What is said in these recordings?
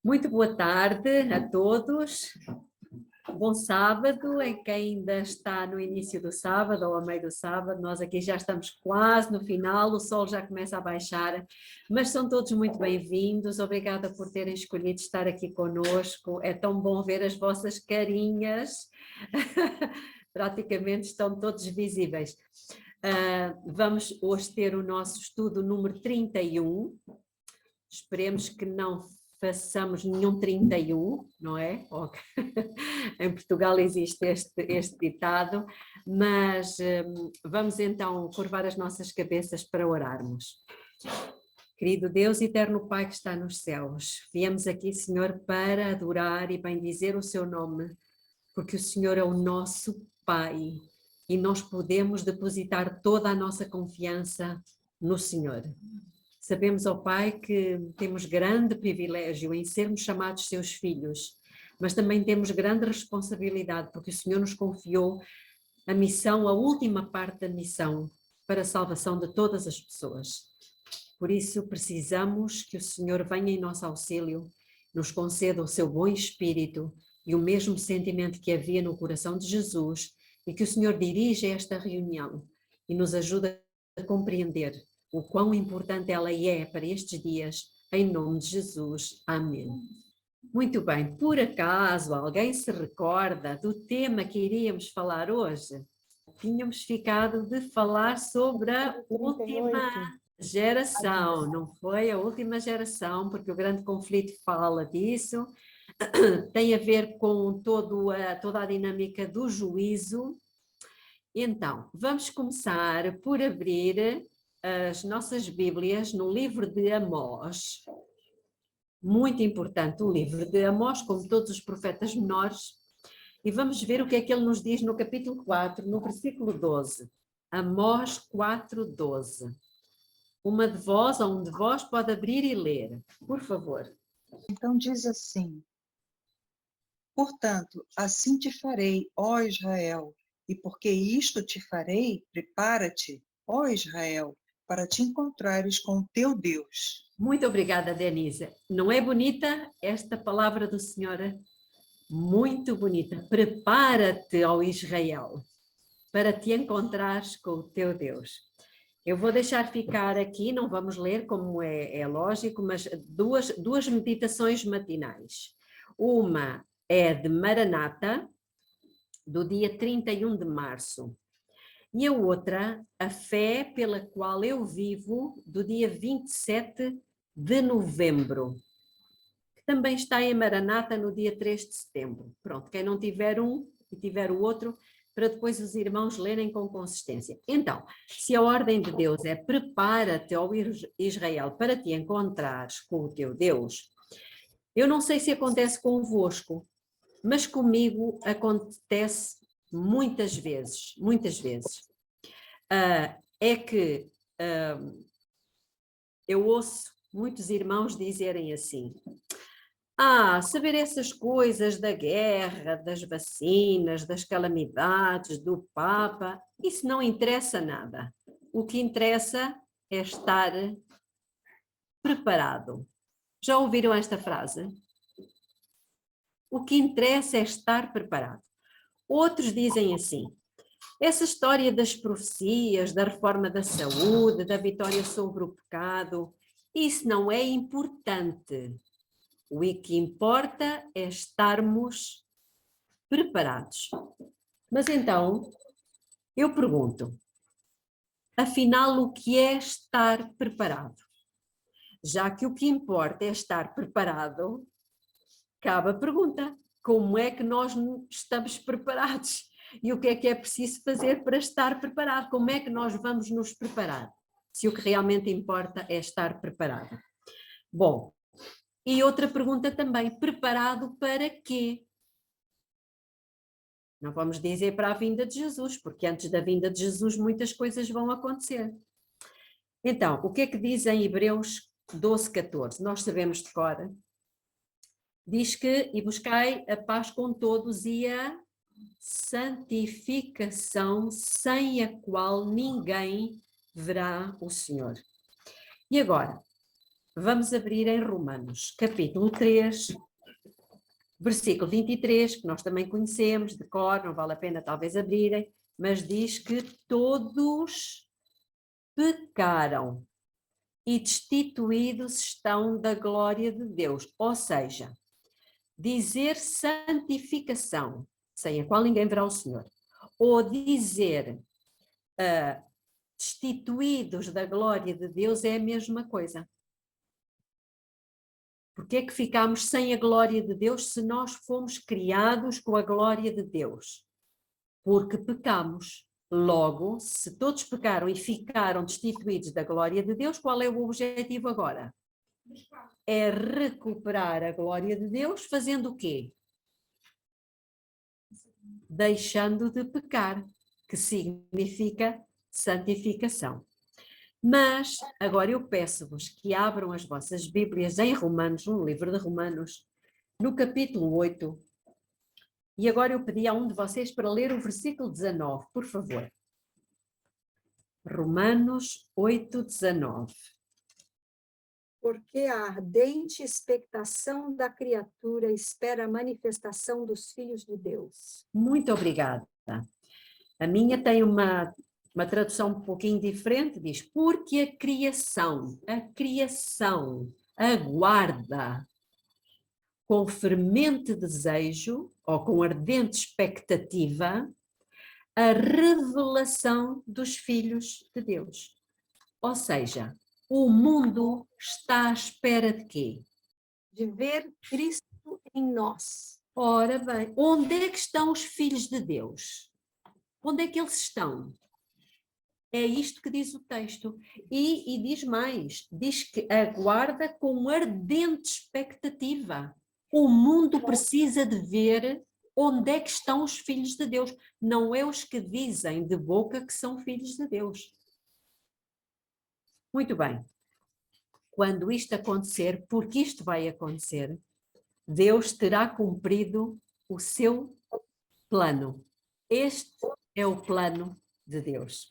Muito boa tarde a todos. Bom sábado, em quem ainda está no início do sábado ou a meio do sábado. Nós aqui já estamos quase no final, o sol já começa a baixar, mas são todos muito bem-vindos. Obrigada por terem escolhido estar aqui conosco. É tão bom ver as vossas carinhas. Praticamente estão todos visíveis. Vamos hoje ter o nosso estudo número 31. Esperemos que não façamos nenhum 31, não é? Em Portugal existe este ditado, mas vamos então curvar as nossas cabeças para orarmos. Querido Deus, eterno Pai que está nos céus, viemos aqui, Senhor, para adorar e bendizer o seu nome, porque o Senhor é o nosso Pai e nós podemos depositar toda a nossa confiança no Senhor. Sabemos, ó Pai, que temos grande privilégio em sermos chamados seus filhos, mas também temos grande responsabilidade, porque o Senhor nos confiou a missão, a última parte da missão, para a salvação de todas as pessoas. Por isso precisamos que o Senhor venha em nosso auxílio, nos conceda o seu bom espírito e o mesmo sentimento que havia no coração de Jesus, e que o Senhor dirija esta reunião e nos ajude a compreender o quão importante ela é para estes dias, em nome de Jesus. Amém. Muito bem, por acaso alguém se recorda do tema que iríamos falar hoje? Tínhamos ficado de falar sobre a última geração, não foi? A última geração, porque o grande conflito fala disso, tem a ver com toda a dinâmica do juízo. Então, vamos começar por abrir as nossas Bíblias no livro de Amós. Muito importante o livro de Amós, como todos os profetas menores, e vamos ver o que é que ele nos diz no capítulo 4, no versículo 12. Amós 4, 12. Uma de vós ou um de vós pode abrir e ler, por favor. Então diz assim: portanto, assim te farei, ó Israel, e porque isto te farei, prepara-te, ó Israel, para te encontrares com o teu Deus. Muito obrigada, Denise. Não é bonita esta palavra do Senhor? Muito bonita. Prepara-te, ó Israel, para te encontrares com o teu Deus. Eu vou deixar ficar aqui, não vamos ler como é lógico, mas duas meditações matinais. Uma é de Maranata, do dia 31 de março. E a outra, a fé pela qual eu vivo, do dia 27 de novembro, que também está em Maranata no dia 3 de setembro. Pronto, quem não tiver um e tiver o outro, para depois os irmãos lerem com consistência. Então, se a ordem de Deus é prepara-te, ó Israel, para te encontrares com o teu Deus, eu não sei se acontece convosco, mas comigo acontece muitas vezes. É que eu ouço muitos irmãos dizerem assim: saber essas coisas da guerra, das vacinas, das calamidades, do Papa, isso não interessa nada. O que interessa é estar preparado. Já ouviram esta frase? O que interessa é estar preparado. Outros dizem assim: essa história das profecias, da reforma da saúde, da vitória sobre o pecado, isso não é importante. O que importa é estarmos preparados. Mas então, eu pergunto, afinal, o que é estar preparado? Já que o que importa é estar preparado, cabe a pergunta: como é que nós estamos preparados? E o que é preciso fazer para estar preparado? Como é que nós vamos nos preparar? Se o que realmente importa é estar preparado. Bom, e outra pergunta também: preparado para quê? Não vamos dizer para a vinda de Jesus, porque antes da vinda de Jesus muitas coisas vão acontecer. Então, o que é que diz em Hebreus 12, 14? Nós sabemos de cor. Diz que: e buscai a paz com todos e a santificação, sem a qual ninguém verá o Senhor. E agora, Vamos abrir em Romanos, capítulo 3, versículo 23, que nós também conhecemos de cor, não vale a pena talvez abrirem, mas diz que todos pecaram e destituídos estão da glória de Deus. Ou seja, dizer santificação, sem a qual ninguém verá o Senhor, ou dizer destituídos da glória de Deus é a mesma coisa. Porque é que ficamos sem a glória de Deus se nós fomos criados com a glória de Deus? Porque pecamos. Logo, se todos pecaram e ficaram destituídos da glória de Deus, qual é o objetivo agora? É recuperar a glória de Deus fazendo o quê? Deixando de pecar, que significa santificação. Mas agora eu peço-vos que abram as vossas Bíblias em Romanos, no livro de Romanos, no capítulo 8. E agora eu pedi a um de vocês para ler o versículo 19, por favor. Romanos 8, 19. Porque a ardente expectação da criatura espera a manifestação dos filhos de Deus. Muito obrigada. A minha tem uma tradução um pouquinho diferente, diz, porque a criação aguarda com fervente desejo ou com ardente expectativa a revelação dos filhos de Deus. Ou seja, o mundo está à espera de quê? De ver Cristo em nós. Ora bem, onde é que estão os filhos de Deus? Onde é que eles estão? É isto que diz o texto. E diz mais, diz que aguarda com ardente expectativa. O mundo precisa de ver onde é que estão os filhos de Deus. Não é os que dizem de boca que são filhos de Deus. Muito bem. Quando isto acontecer, porque isto vai acontecer, Deus terá cumprido o seu plano. Este é o plano de Deus.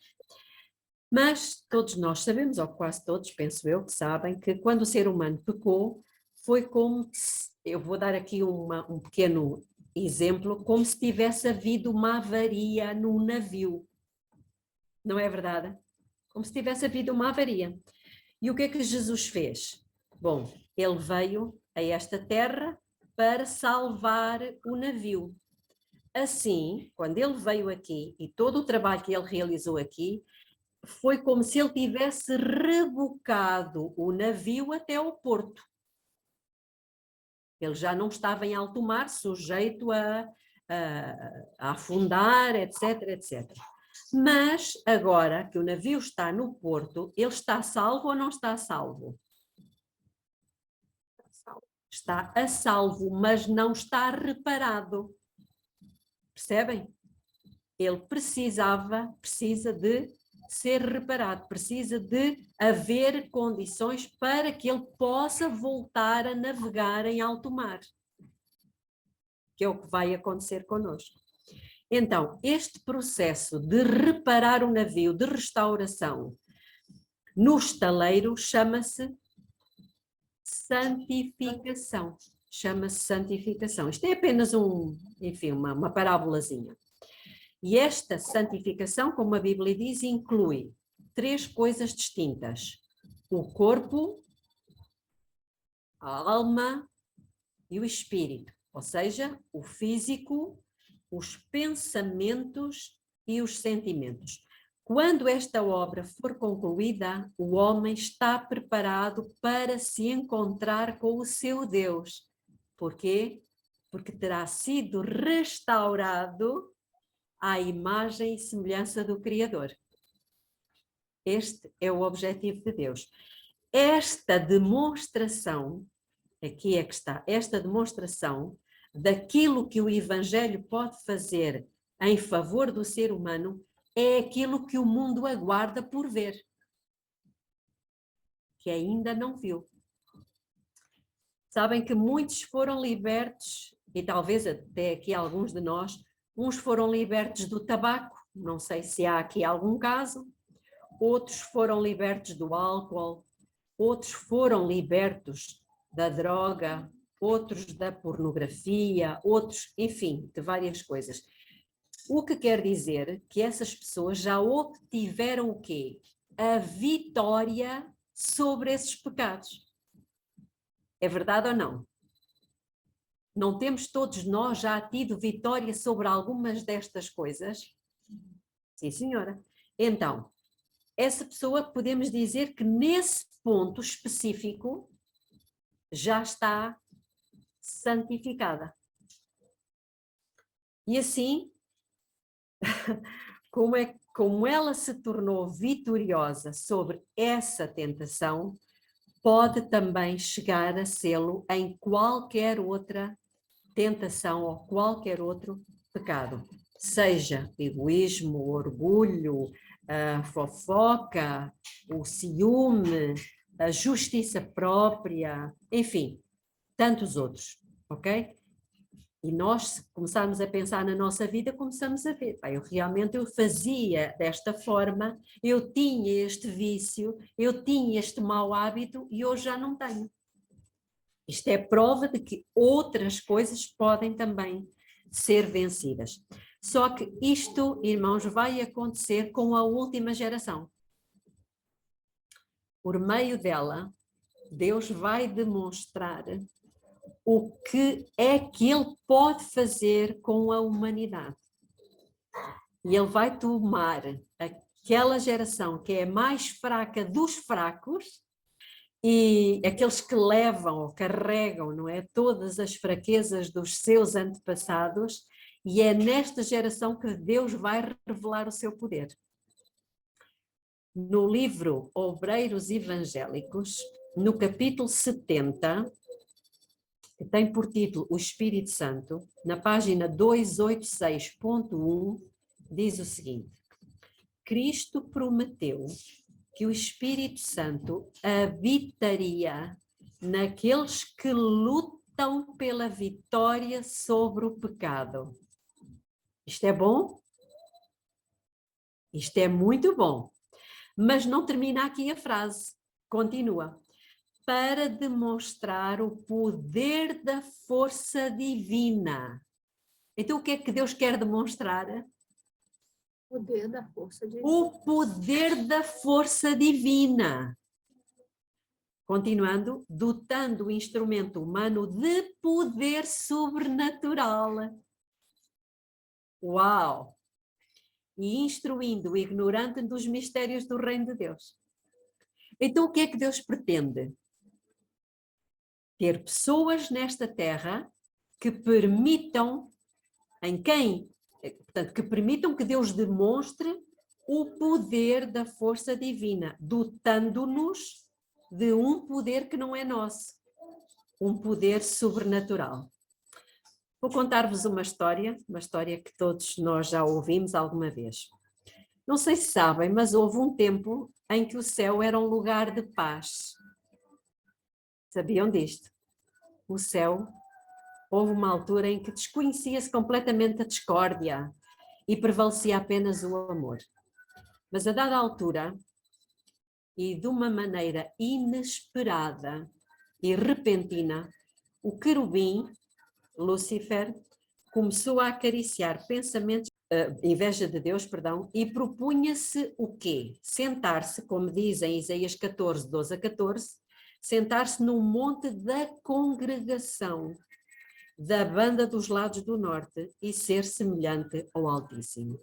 Mas todos nós sabemos, ou quase todos, penso eu, que sabem que quando o ser humano pecou, foi como, eu vou dar aqui um pequeno exemplo, como se tivesse havido uma avaria num navio. Não é verdade? Como se tivesse havido uma avaria. E o que é que Jesus fez? Bom, ele veio a esta terra para salvar o navio. Assim, quando ele veio aqui e todo o trabalho que ele realizou aqui, foi como se ele tivesse rebocado o navio até ao porto. Ele já não estava em alto mar, sujeito a afundar, etc, etc. Mas agora que o navio está no porto, ele está salvo ou não está salvo? Está a salvo, mas não está reparado. Percebem? Ele precisa de ser reparado, precisa de haver condições para que ele possa voltar a navegar em alto mar, que é o que vai acontecer connosco. Então, este processo de reparar o navio, de restauração, no estaleiro, chama-se santificação. Chama-se santificação. Isto é apenas uma parábolazinha. E esta santificação, como a Bíblia diz, inclui 3 coisas distintas: o corpo, a alma e o espírito, ou seja, o físico, os pensamentos e os sentimentos. Quando esta obra for concluída, o homem está preparado para se encontrar com o seu Deus. Por quê? Porque terá sido restaurado à imagem e semelhança do Criador. Este é o objetivo de Deus. Esta demonstração, aqui é que está, esta demonstração daquilo que o Evangelho pode fazer em favor do ser humano é aquilo que o mundo aguarda por ver, que ainda não viu. Sabem que muitos foram libertos, e talvez até aqui alguns de nós, uns foram libertos do tabaco, não sei se há aqui algum caso, outros foram libertos do álcool, outros foram libertos da droga, outros da pornografia, outros, enfim, de várias coisas. O que quer dizer que essas pessoas já obtiveram o quê? A vitória sobre esses pecados. É verdade ou não? Não temos todos nós já tido vitória sobre algumas destas coisas? Sim, senhora. Então, essa pessoa podemos dizer que nesse ponto específico já está santificada. E assim, como ela se tornou vitoriosa sobre essa tentação, pode também chegar a sê-lo em qualquer outra tentação ou qualquer outro pecado. Seja egoísmo, orgulho, a fofoca, o ciúme, a justiça própria, enfim, tantos outros, ok? E nós, se começarmos a pensar na nossa vida, começamos a ver, eu fazia desta forma, eu tinha este vício, eu tinha este mau hábito e hoje já não tenho. Isto é prova de que outras coisas podem também ser vencidas. Só que isto, irmãos, vai acontecer com a última geração. Por meio dela, Deus vai demonstrar o que é que Ele pode fazer com a humanidade. E Ele vai tomar aquela geração que é mais fraca dos fracos e aqueles que levam ou carregam, não é, todas as fraquezas dos seus antepassados, e é nesta geração que Deus vai revelar o seu poder. No livro Obreiros Evangélicos, no capítulo 70, que tem por título O Espírito Santo, na página 286.1, diz o seguinte: Cristo prometeu que o Espírito Santo habitaria naqueles que lutam pela vitória sobre o pecado. Isto é bom? Isto é muito bom. Mas não termina aqui a frase. Continua. Para demonstrar o poder da força divina. Então, o que é que Deus quer demonstrar? O poder da força divina. O poder da força divina. Continuando, dotando o instrumento humano de poder sobrenatural. Uau! E instruindo o ignorante dos mistérios do reino de Deus. Então, o que é que Deus pretende? Ter pessoas nesta terra que permitam, portanto, que permitam que Deus demonstre o poder da força divina, dotando-nos de um poder que não é nosso, um poder sobrenatural. Vou contar-vos uma história que todos nós já ouvimos alguma vez. Não sei se sabem, mas houve um tempo em que o céu era um lugar de paz. Sabiam disto? O céu, houve uma altura em que desconhecia-se completamente a discórdia e prevalecia apenas o amor. Mas a dada altura, e de uma maneira inesperada e repentina, o querubim, Lúcifer, começou a acariciar pensamentos, inveja de Deus, perdão, e propunha-se o quê? Sentar-se, como diz em Isaías 14, 12 a 14, sentar-se no monte da congregação da banda dos lados do norte e ser semelhante ao Altíssimo.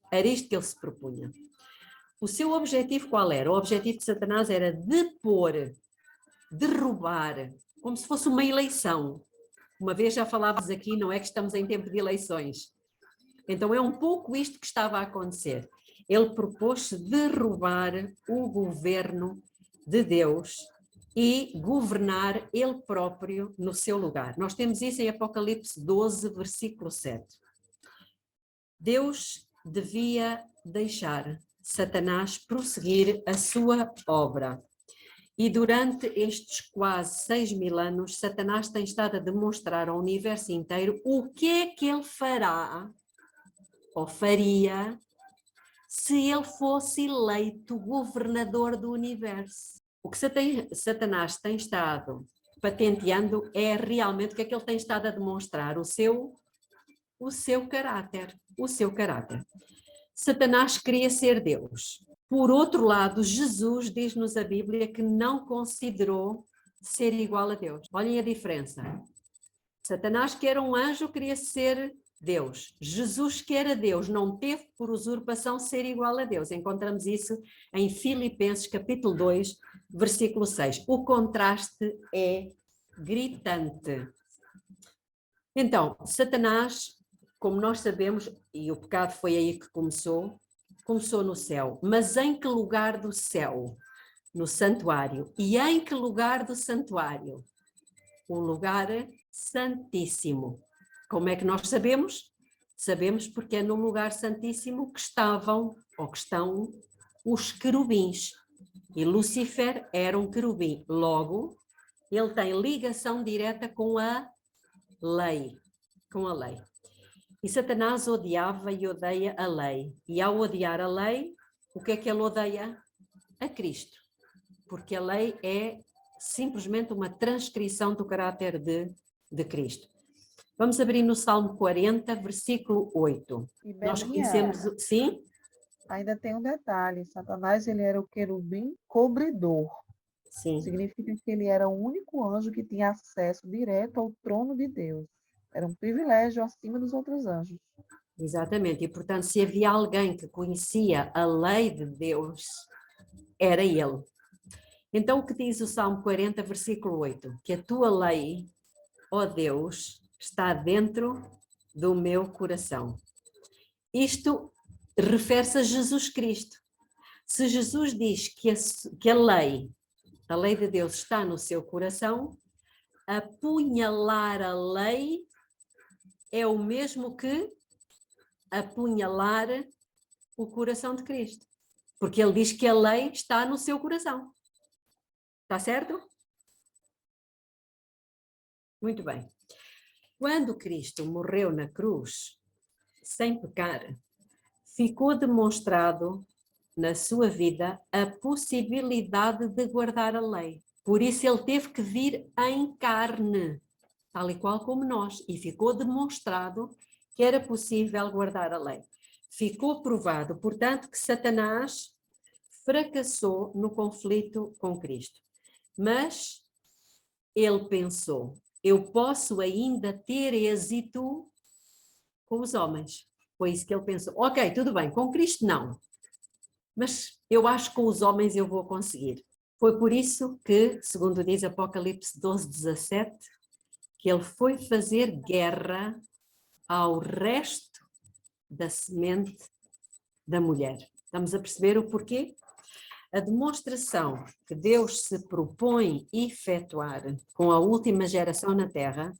Era isto que ele se propunha. O seu objetivo qual era? O objetivo de Satanás era depor, derrubar, como se fosse uma eleição. Uma vez já falávamos aqui, não é que estamos em tempo de eleições. Então é um pouco isto que estava a acontecer. Ele propôs-se derrubar o governo de Deus e governar ele próprio no seu lugar. Nós temos isso em Apocalipse 12, versículo 7. Deus devia deixar Satanás prosseguir a sua obra. E durante estes quase 6.000 anos, Satanás tem estado a demonstrar ao universo inteiro o que é que ele fará ou faria se ele fosse eleito governador do universo. O que Satanás tem estado patenteando é realmente o que é que ele tem estado a demonstrar, o seu caráter, o seu caráter. Satanás queria ser Deus. Por outro lado, Jesus diz-nos a Bíblia que não considerou ser igual a Deus. Olhem a diferença. Satanás, que era um anjo, queria ser Deus. Jesus, que era Deus, não teve por usurpação ser igual a Deus. Encontramos isso em Filipenses capítulo 2, versículo 6. O contraste é gritante. Então, Satanás, como nós sabemos, e o pecado foi aí que começou no céu. Mas em que lugar do céu? No santuário. E em que lugar do santuário? O lugar santíssimo. Como é que nós sabemos? Sabemos porque é no lugar santíssimo que estavam, ou que estão, os querubins. E Lúcifer era um querubim. Logo, ele tem ligação direta com a lei. Com a lei. E Satanás odiava e odeia a lei. E ao odiar a lei, o que é que ele odeia? A Cristo. Porque a lei é simplesmente uma transcrição do caráter de Cristo. Vamos abrir no Salmo 40, versículo 8. E Nós Belinha, conhecemos, sim? ainda tem um detalhe. Satanás, ele era o querubim cobridor. Sim, Significa que ele era o único anjo que tinha acesso direto ao trono de Deus. Era um privilégio acima dos outros anjos. exatamente. E, portanto, se havia alguém que conhecia a lei de Deus, era ele. Então, o que diz o Salmo 40, versículo 8? Que a tua lei, ó Deus, está dentro do meu coração. Isto refere-se a Jesus Cristo. Se Jesus diz que a lei de Deus está no seu coração, apunhalar a lei é o mesmo que apunhalar o coração de Cristo. Porque ele diz que a lei está no seu coração. Está certo? Muito bem. Quando Cristo morreu na cruz, sem pecar, ficou demonstrado na sua vida a possibilidade de guardar a lei. Por isso ele teve que vir em carne, tal e qual como nós, e ficou demonstrado que era possível guardar a lei. Ficou provado, portanto, que Satanás fracassou no conflito com Cristo. Mas ele pensou, eu posso ainda ter êxito com os homens. Foi isso que ele pensou. Ok, tudo bem, com Cristo não. Mas eu acho que com os homens eu vou conseguir. Foi por isso que, segundo diz Apocalipse 12, 17, que ele foi fazer guerra ao resto da semente da mulher. Estamos a perceber o porquê? A demonstração que Deus se propõe efetuar com a última geração na Terra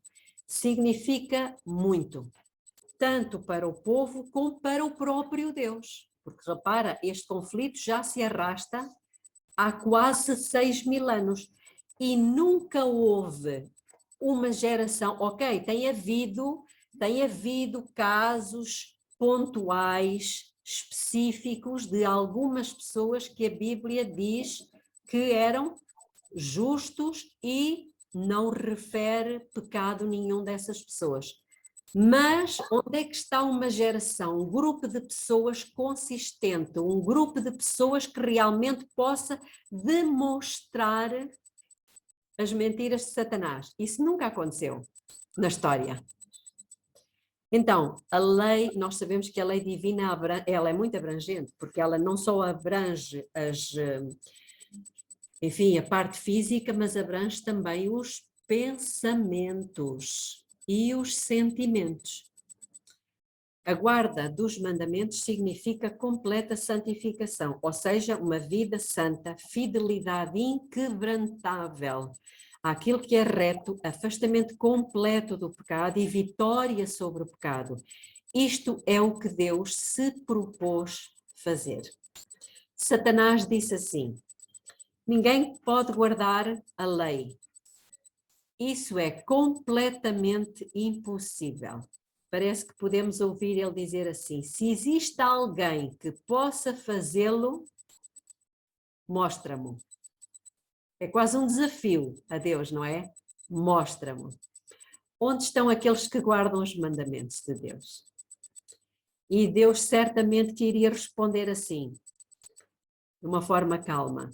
significa muito, tanto para o povo como para o próprio Deus. Porque, repara, este conflito já se arrasta há quase 6.000 anos e nunca houve uma geração, ok, tem havido casos pontuais, específicos de algumas pessoas que a Bíblia diz que eram justos e não refere pecado nenhum dessas pessoas. Mas onde é que está uma geração, um grupo de pessoas consistente, um grupo de pessoas que realmente possa demonstrar as mentiras de Satanás? Isso nunca aconteceu na história. Então, a lei, nós sabemos que a lei divina, ela é muito abrangente, porque ela não só abrange a parte física, mas abrange também os pensamentos e os sentimentos. A guarda dos mandamentos significa completa santificação, ou seja, uma vida santa, fidelidade inquebrantável àquilo que é reto, afastamento completo do pecado e vitória sobre o pecado. Isto é o que Deus se propôs fazer. Satanás disse assim: ninguém pode guardar a lei. Isso é completamente impossível. Parece que podemos ouvir ele dizer assim: se existe alguém que possa fazê-lo, mostra-me. É quase um desafio a Deus, não é? Mostra-me. Onde estão aqueles que guardam os mandamentos de Deus? E Deus certamente que iria responder assim, de uma forma calma.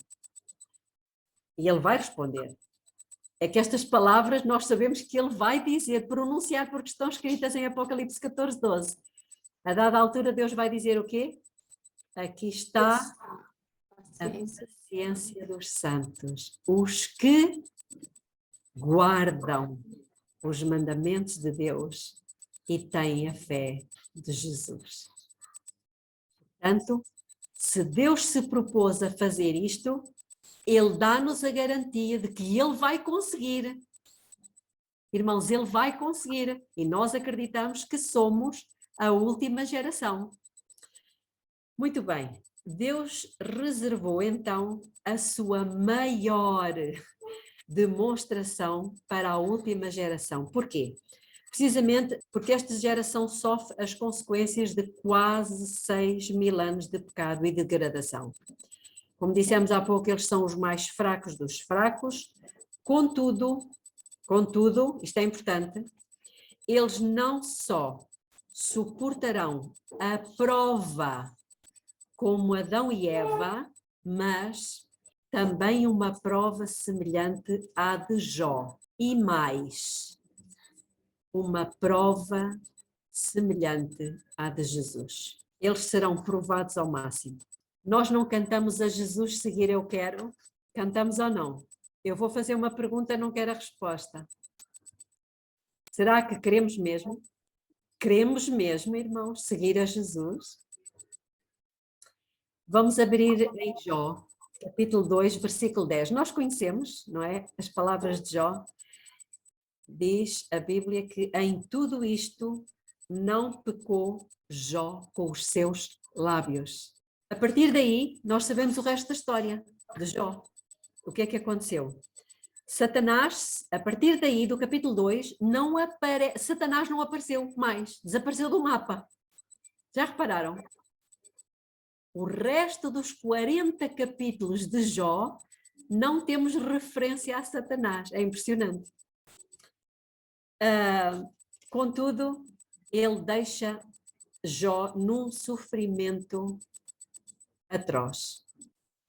E Ele vai responder. É que estas palavras nós sabemos que Ele vai dizer, pronunciar, porque estão escritas em Apocalipse 14, 12. A dada altura Deus vai dizer o quê? Aqui está a paciência dos santos, os que guardam os mandamentos de Deus e têm a fé de Jesus. Portanto, se Deus se propôs a fazer isto, Ele dá-nos a garantia de que Ele vai conseguir. Irmãos, Ele vai conseguir. E nós acreditamos que somos a última geração. Muito bem. Deus reservou então a sua maior demonstração para a última geração. Porquê? Precisamente porque esta geração sofre as consequências de quase 6.000 anos de pecado e degradação. Como dissemos há pouco, eles são os mais fracos dos fracos. Contudo, isto é importante, eles não só suportarão a prova como Adão e Eva, mas também uma prova semelhante à de Jó. E mais, uma prova semelhante à de Jesus. Eles serão provados ao máximo. Nós não cantamos a Jesus seguir eu quero? Cantamos ou não? Eu vou fazer uma pergunta, não quero a resposta. Será que queremos mesmo? Queremos mesmo, irmãos, seguir a Jesus? Vamos abrir em Jó, capítulo 2, versículo 10. Nós conhecemos, não é? As palavras de Jó. Diz a Bíblia que em tudo isto não pecou Jó com os seus lábios. A partir daí, nós sabemos o resto da história de Jó. O que é que aconteceu? Satanás, a partir daí, do capítulo 2, Satanás não apareceu mais, desapareceu do mapa. Já repararam? O resto dos 40 capítulos de Jó, não temos referência a Satanás. É impressionante. Contudo, ele deixa Jó num sofrimento atroz.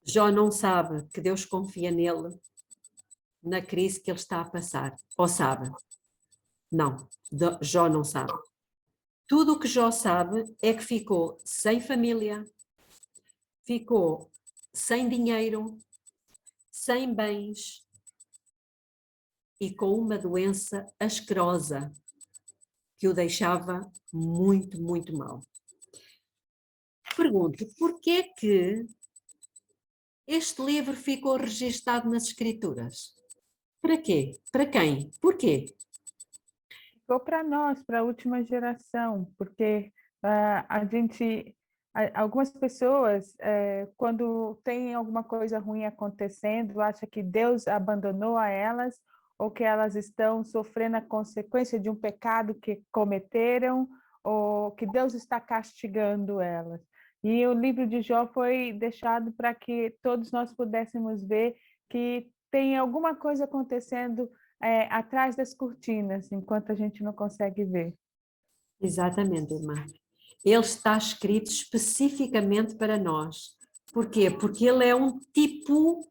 Jó não sabe que Deus confia nele na crise que ele está a passar. Ou sabe? Não, Jó não sabe. Tudo o que Jó sabe é que ficou sem família, ficou sem dinheiro, sem bens e com uma doença asquerosa que o deixava muito, muito mal. Pergunto, porquê é que este livro ficou registado nas Escrituras? Para quê? Para quem? Porquê? Ficou para nós, para a última geração, porque algumas pessoas, quando tem alguma coisa ruim acontecendo, acham que Deus abandonou a elas ou que elas estão sofrendo a consequência de um pecado que cometeram ou que Deus está castigando elas. E o livro de Jó foi deixado para que todos nós pudéssemos ver que tem alguma coisa acontecendo atrás das cortinas, enquanto a gente não consegue ver. Exatamente, irmã. Ele está escrito especificamente para nós. Porquê? Porque ele é um tipo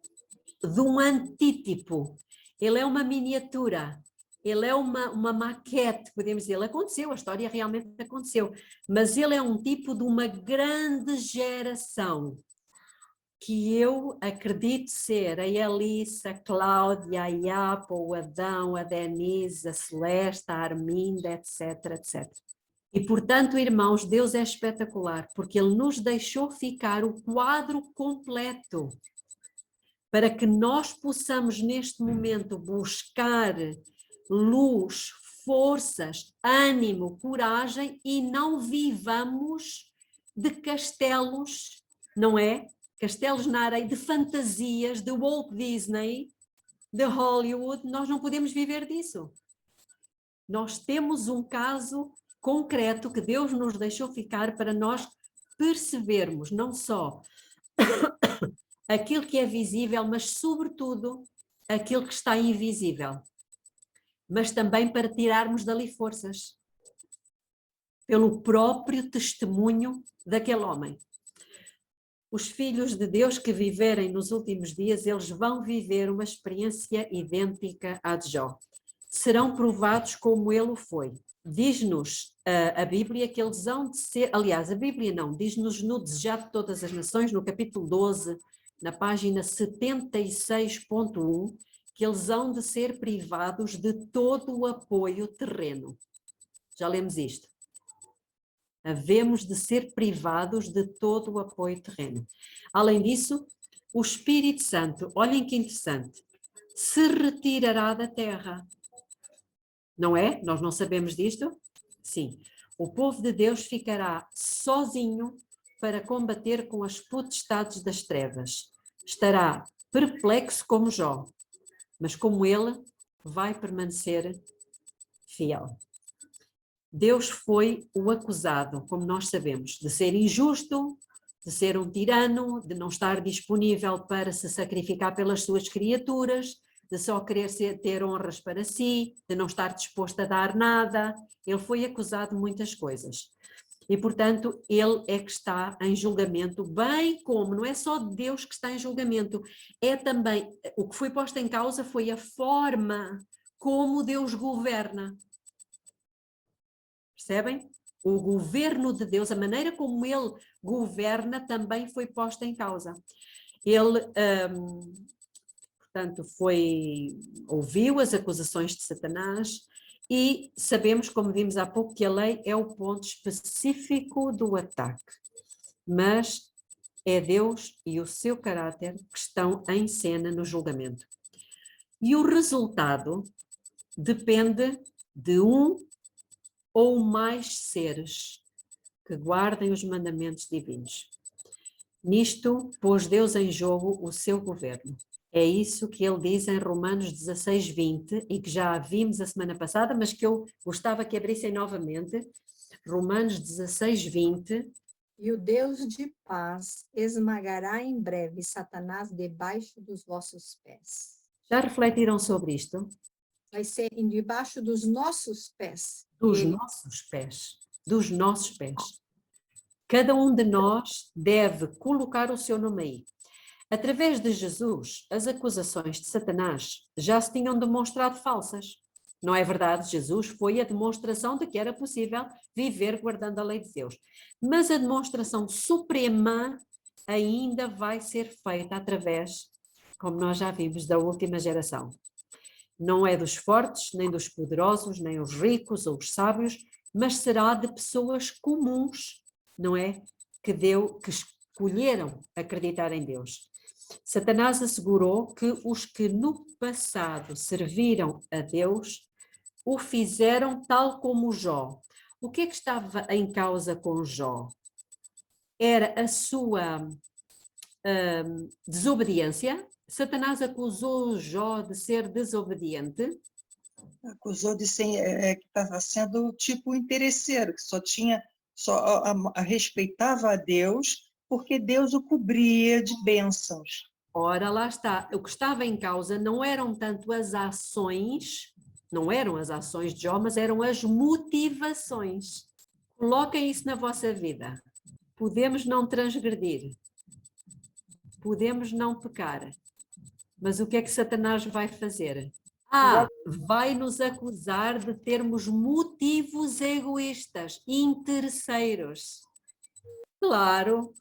de um antítipo. Ele é uma miniatura. Ele é uma maquete, podemos dizer. Ele aconteceu, a história realmente aconteceu. Mas ele é um tipo de uma grande geração que eu acredito ser a Alice, a Cláudia, a Iapa, o Adão, a Denise, a Celeste, a Arminda, etc, etc. E, portanto, irmãos, Deus é espetacular, porque Ele nos deixou ficar o quadro completo para que nós possamos, neste momento, buscar luz, forças, ânimo, coragem e não vivamos de castelos, não é? Castelos na areia, de fantasias, de Walt Disney, de Hollywood. Nós não podemos viver disso. Nós temos um caso concreto que Deus nos deixou ficar para nós percebermos não só aquilo que é visível, mas sobretudo aquilo que está invisível, mas também para tirarmos dali forças, pelo próprio testemunho daquele homem. Os filhos de Deus que viverem nos últimos dias, eles vão viver uma experiência idêntica à de Jó. Serão provados como ele o foi. Diz-nos a Bíblia que eles hão de ser, aliás, a Bíblia não, diz-nos no Desejado de Todas as Nações, no capítulo 12, na página 76.1, que eles hão de ser privados de todo o apoio terreno. Já lemos isto. Havemos de ser privados de todo o apoio terreno. Além disso, o Espírito Santo, olhem que interessante, se retirará da terra. Não é? Nós não sabemos disto? Sim. O povo de Deus ficará sozinho para combater com as potestades das trevas. Estará perplexo como Jó, mas como ele, vai permanecer fiel. Deus foi o acusado, como nós sabemos, de ser injusto, de ser um tirano, de não estar disponível para se sacrificar pelas suas criaturas, de só querer ter honras para si, de não estar disposto a dar nada. Ele foi acusado de muitas coisas. E, portanto, ele é que está em julgamento, bem como, não é só Deus que está em julgamento, é também, o que foi posto em causa foi a forma como Deus governa. Percebem? O governo de Deus, a maneira como ele governa também foi posta em causa. Ele, portanto, ouviu as acusações de Satanás e sabemos, como vimos há pouco, que a lei é o ponto específico do ataque. Mas é Deus e o seu caráter que estão em cena no julgamento. E o resultado depende de um ou mais seres que guardem os mandamentos divinos. Nisto pôs Deus em jogo o seu governo. É isso que ele diz em Romanos 16:20 e que já vimos a semana passada, mas que eu gostava que abrissem novamente. Romanos 16:20. E o Deus de paz esmagará em breve Satanás debaixo dos vossos pés. Já refletiram sobre isto? Vai ser debaixo dos nossos pés. Dos nossos pés. Dos nossos pés. Cada um de nós deve colocar o seu nome aí. Através de Jesus, as acusações de Satanás já se tinham demonstrado falsas. Não é verdade? Jesus foi a demonstração de que era possível viver guardando a lei de Deus. Mas a demonstração suprema ainda vai ser feita através, como nós já vimos, da última geração. Não é dos fortes, nem dos poderosos, nem os ricos ou os sábios, mas será de pessoas comuns, não é? Que escolheram acreditar em Deus. Satanás assegurou que os que no passado serviram a Deus o fizeram tal como Jó. O que é que estava em causa com Jó? Era a sua desobediência. Satanás acusou Jó de ser desobediente. Acusou de ser que estava sendo tipo interesseiro, que só respeitava a Deus porque Deus o cobria de bênçãos. Ora, lá está. O que estava em causa não eram tanto as ações, não eram as ações de Jó, mas eram as motivações. Coloquem isso na vossa vida. Podemos não transgredir, podemos não pecar, mas o que é que Satanás vai fazer? Vai nos acusar de termos motivos egoístas, interesseiros. Claro,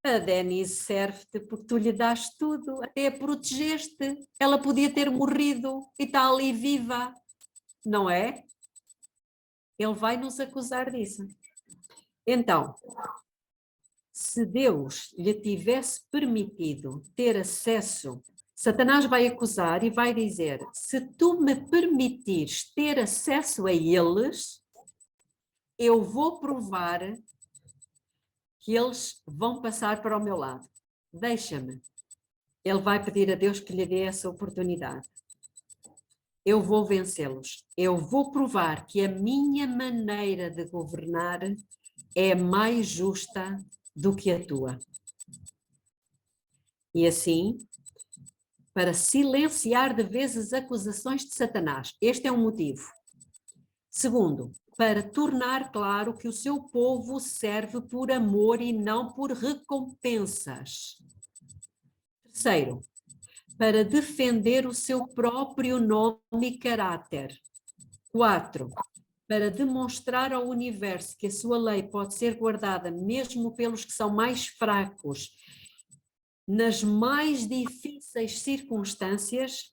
a Denise serve-te porque tu lhe das tudo, até a protegeste. Ela podia ter morrido e está ali viva, não é? Ele vai nos acusar disso. Então, se Deus lhe tivesse permitido ter acesso, Satanás vai acusar e vai dizer: se tu me permitires ter acesso a eles, eu vou provar que eles vão passar para o meu lado. Deixa-me. Ele vai pedir a Deus que lhe dê essa oportunidade. Eu vou vencê-los. Eu vou provar que a minha maneira de governar é mais justa do que a tua. E assim, para silenciar de vez as acusações de Satanás. Este é um motivo. Segundo, para tornar claro que o seu povo serve por amor e não por recompensas. Terceiro, para defender o seu próprio nome e caráter. 4. Para demonstrar ao universo que a sua lei pode ser guardada mesmo pelos que são mais fracos, nas mais difíceis circunstâncias,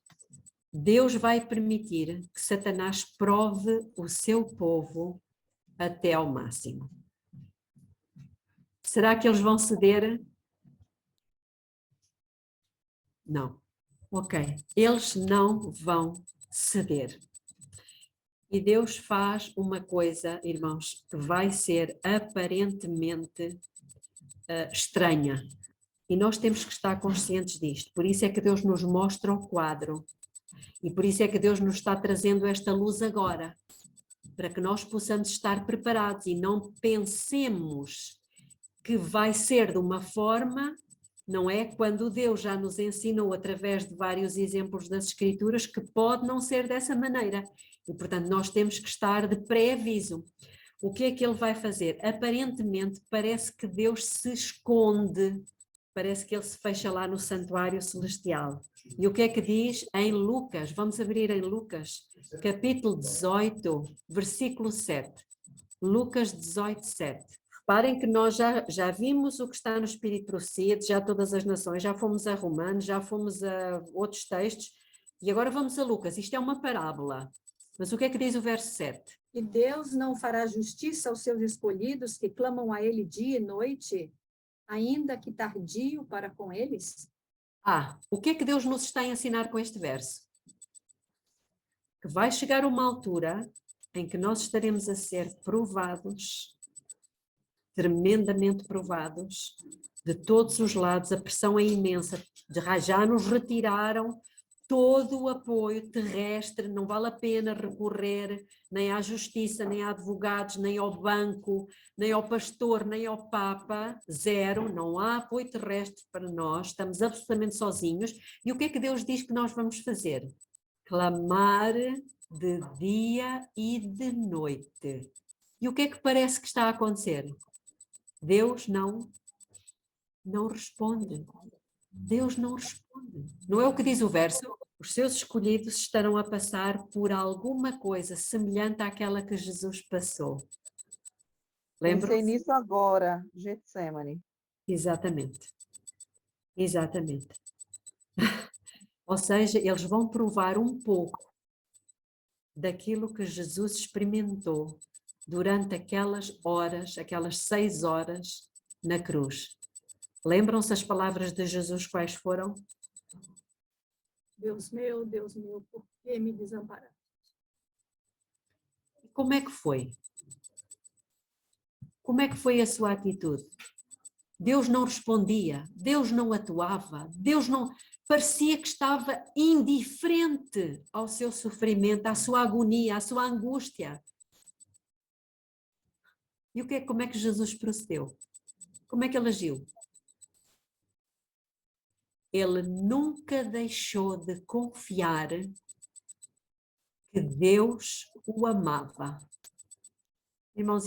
Deus vai permitir que Satanás prove o seu povo até ao máximo. Será que eles vão ceder? Não. Ok, eles não vão ceder. E Deus faz uma coisa, irmãos, que vai ser aparentemente estranha. E nós temos que estar conscientes disto. Por isso é que Deus nos mostra o quadro. E por isso é que Deus nos está trazendo esta luz agora. Para que nós possamos estar preparados e não pensemos que vai ser de uma forma, não é? Quando Deus já nos ensinou através de vários exemplos das Escrituras que pode não ser dessa maneira. E, portanto, nós temos que estar de pré-aviso. O que é que ele vai fazer? Aparentemente, parece que Deus se esconde, parece que ele se fecha lá no santuário celestial. E o que é que diz em Lucas? Vamos abrir em Lucas, capítulo 18, versículo 7. Lucas 18, 7. Reparem que nós já vimos o que está no Espírito Profecia, já todas as nações, já fomos a Romanos, já fomos a outros textos, e agora vamos a Lucas. Isto é uma parábola. Mas o que é que diz o verso 7? E Deus não fará justiça aos seus escolhidos que clamam a ele dia e noite, ainda que tardio para com eles? O que é que Deus nos está a ensinar com este verso? Que vai chegar uma altura em que nós estaremos a ser provados, tremendamente provados, de todos os lados, a pressão é imensa, já nos retiraram todo o apoio terrestre, não vale a pena recorrer nem à justiça, nem a advogados, nem ao banco, nem ao pastor, nem ao Papa, zero, não há apoio terrestre para nós, estamos absolutamente sozinhos. E o que é que Deus diz que nós vamos fazer? Clamar de dia e de noite. E o que é que parece que está a acontecer? Deus não responde. Deus não responde. Não é o que diz o verso? Os seus escolhidos estarão a passar por alguma coisa semelhante àquela que Jesus passou. Pensei Lembram-se? nisso agora, Getsemane. Exatamente. Exatamente. Ou seja, eles vão provar um pouco daquilo que Jesus experimentou durante aquelas horas, aquelas 6 horas na cruz. Lembram-se as palavras de Jesus quais foram? Deus meu, por que me desamparaste? Como é que foi? Como é que foi a sua atitude? Deus não respondia, Deus não atuava, Deus não... Parecia que estava indiferente ao seu sofrimento, à sua agonia, à sua angústia. E como é que Jesus procedeu? Como é que ele agiu? Ele nunca deixou de confiar que Deus o amava. Irmãos,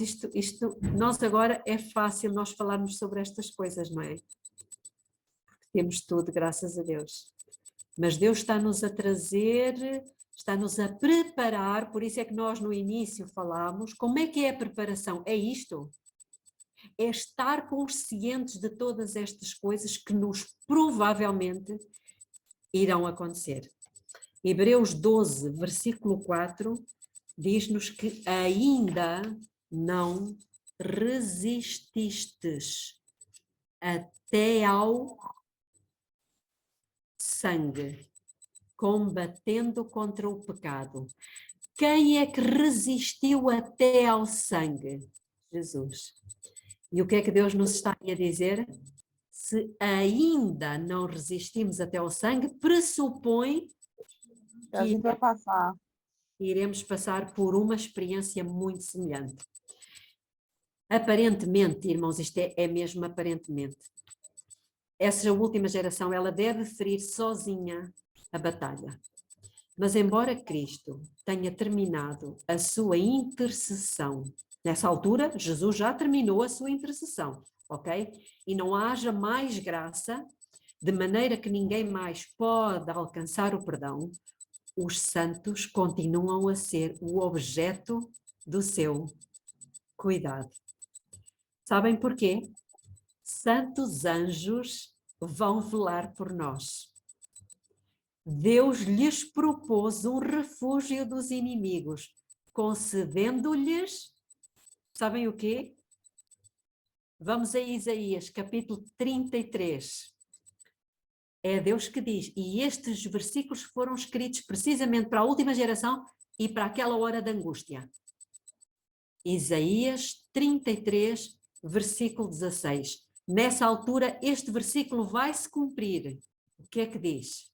nós agora é fácil nós falarmos sobre estas coisas, não é? Porque temos tudo, graças a Deus. Mas Deus está-nos a trazer, está-nos a preparar, por isso é que nós no início falámos, como é que é a preparação? É isto? É estar conscientes de todas estas coisas que nos provavelmente irão acontecer. Hebreus 12, versículo 4, diz-nos que ainda não resististes até ao sangue, combatendo contra o pecado. Quem é que resistiu até ao sangue? Jesus. E o que é que Deus nos está a dizer? Se ainda não resistimos até ao sangue, pressupõe Que a gente vai passar. iremos passar por uma experiência muito semelhante. Aparentemente, irmãos, isto é mesmo aparentemente. essa última geração, ela deve ferir sozinha a batalha. Mas embora Cristo tenha terminado a sua intercessão, nessa altura, Jesus já terminou a sua intercessão, ok? E não haja mais graça, de maneira que ninguém mais pode alcançar o perdão, os santos continuam a ser o objeto do seu cuidado. Sabem porquê? Santos anjos vão velar por nós. Deus lhes propôs um refúgio dos inimigos, concedendo-lhes, sabem o quê? Vamos a Isaías, capítulo 33. É Deus que diz, e estes versículos foram escritos precisamente para a última geração e para aquela hora de angústia. Isaías 33, versículo 16. Nessa altura, este versículo vai se cumprir. O que é que diz?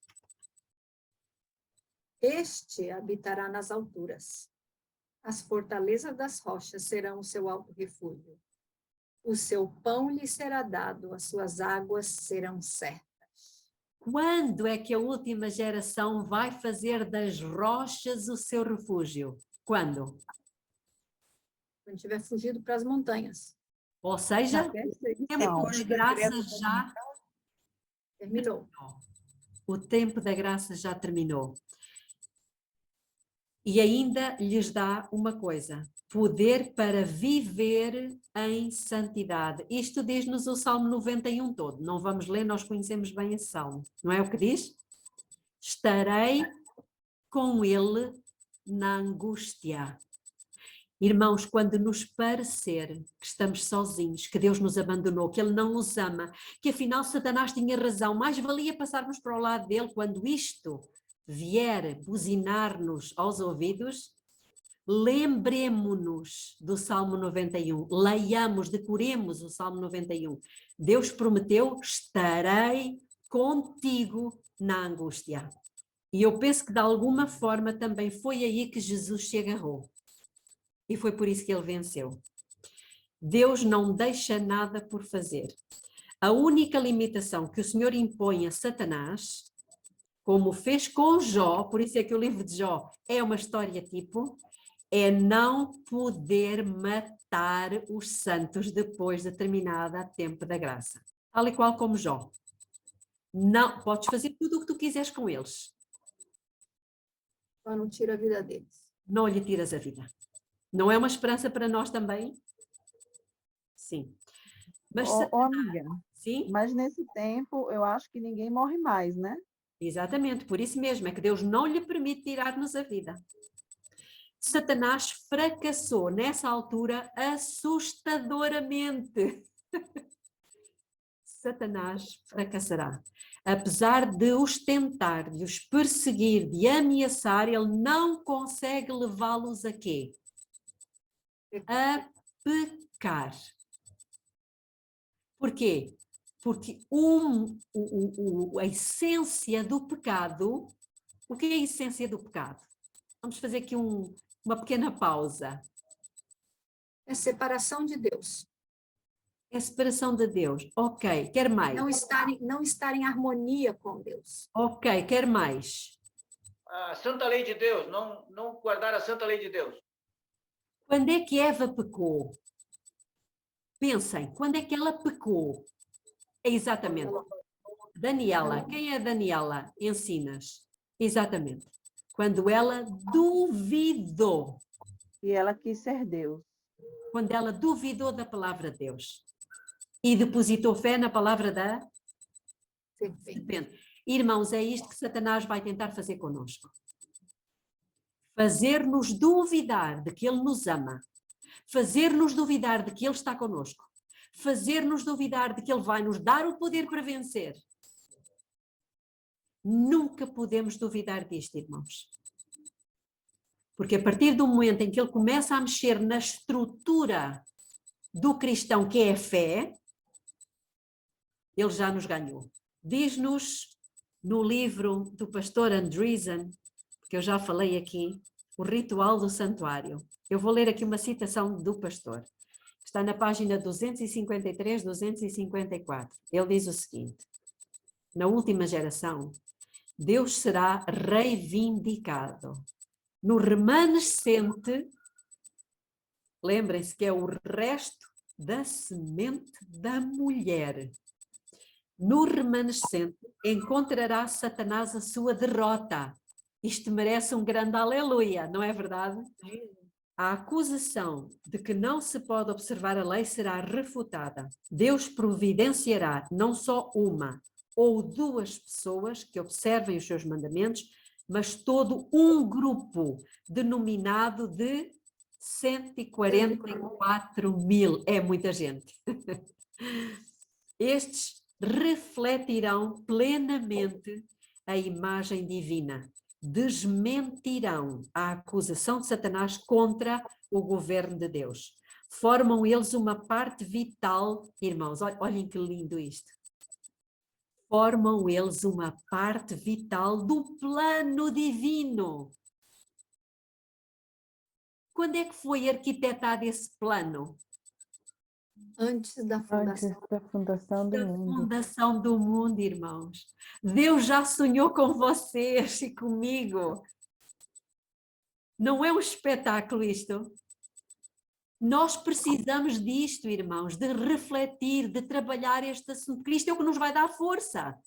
Este habitará nas alturas. As fortalezas das rochas serão o seu alto refúgio. O seu pão lhe será dado, as suas águas serão certas. Quando é que a última geração vai fazer das rochas o seu refúgio? Quando? Quando tiver fugido para as montanhas. Ou seja, Na o tempo perseguição. da graça já Terminou. o tempo da graça já terminou. E ainda lhes dá uma coisa, poder para viver em santidade. Isto diz-nos o Salmo 91 todo. Não vamos ler, nós conhecemos bem esse Salmo. Não é o que diz? Estarei com ele na angústia. Irmãos, quando nos parecer que estamos sozinhos, que Deus nos abandonou, que Ele não nos ama, que afinal Satanás tinha razão, mais valia passarmos para o lado dele quando isto vier buzinar-nos aos ouvidos, lembremo-nos do Salmo 91, leiamos, decoremos o Salmo 91. Deus prometeu, estarei contigo na angústia. E eu penso que de alguma forma também foi aí que Jesus se agarrou. E foi por isso que ele venceu. Deus não deixa nada por fazer. A única limitação que o Senhor impõe a Satanás, como fez com Jó, por isso é que o livro de Jó é uma história tipo, é não poder matar os santos depois de terminada a tempo da graça. Tal e qual como Jó. Não, podes fazer tudo o que tu quiseres com eles. Só não tira a vida deles. Não lhe tiras a vida. Não é uma esperança para nós também? Sim. Mas, Amiga, sim? mas nesse tempo eu acho que ninguém morre mais, né? Exatamente, por isso mesmo é que Deus não lhe permite tirar-nos a vida. Satanás fracassou nessa altura assustadoramente. Satanás fracassará. Apesar de os tentar, de os perseguir, de ameaçar, ele não consegue levá-los a quê? A pecar. Porquê? Porque a essência do pecado, o que é a essência do pecado? Vamos fazer aqui uma pequena pausa. É separação de Deus. É separação de Deus. Ok, quer mais? Não estar em harmonia com Deus. Ok, quer mais? A santa lei de Deus, não guardar a santa lei de Deus. Quando é que Eva pecou? Pensem, quando é que ela pecou? É exatamente. Daniela, quem é Daniela? Ensinas. Exatamente. Quando ela duvidou. E ela quis ser Deus. Quando ela duvidou da palavra de Deus. E depositou fé na palavra da serpente. Irmãos, é isto que Satanás vai tentar fazer conosco. Fazer-nos duvidar de que Ele nos ama. Fazer-nos duvidar de que Ele está conosco. Fazer-nos duvidar de que Ele vai nos dar o poder para vencer. Nunca podemos duvidar disto, irmãos. Porque a partir do momento em que Ele começa a mexer na estrutura do cristão, que é a fé, Ele já nos ganhou. Diz-nos no livro do pastor Andreessen, que eu já falei aqui, o ritual do santuário. Eu vou ler aqui uma citação do pastor. Está na página 253, 254. Ele diz o seguinte: na última geração, Deus será reivindicado. No remanescente, lembrem-se que é o resto da semente da mulher. No remanescente, encontrará Satanás a sua derrota. Isto merece um grande aleluia, não é verdade? A acusação de que não se pode observar a lei será refutada. Deus providenciará não só uma ou duas pessoas que observem os seus mandamentos, mas todo um grupo denominado de 144 mil. É muita gente. Estes refletirão plenamente a imagem divina. Desmentirão a acusação de Satanás contra o governo de Deus. Formam eles uma parte vital, irmãos, olhem que lindo isto. Formam eles uma parte vital do plano divino. Quando é que foi arquitetado esse plano? Antes da fundação. Antes da fundação do Da mundo. fundação do mundo, irmãos. Deus já sonhou com vocês e comigo. Não é um espetáculo isto? Nós precisamos disto, irmãos, de refletir, de trabalhar este assunto, porque isto é o que nos vai dar força.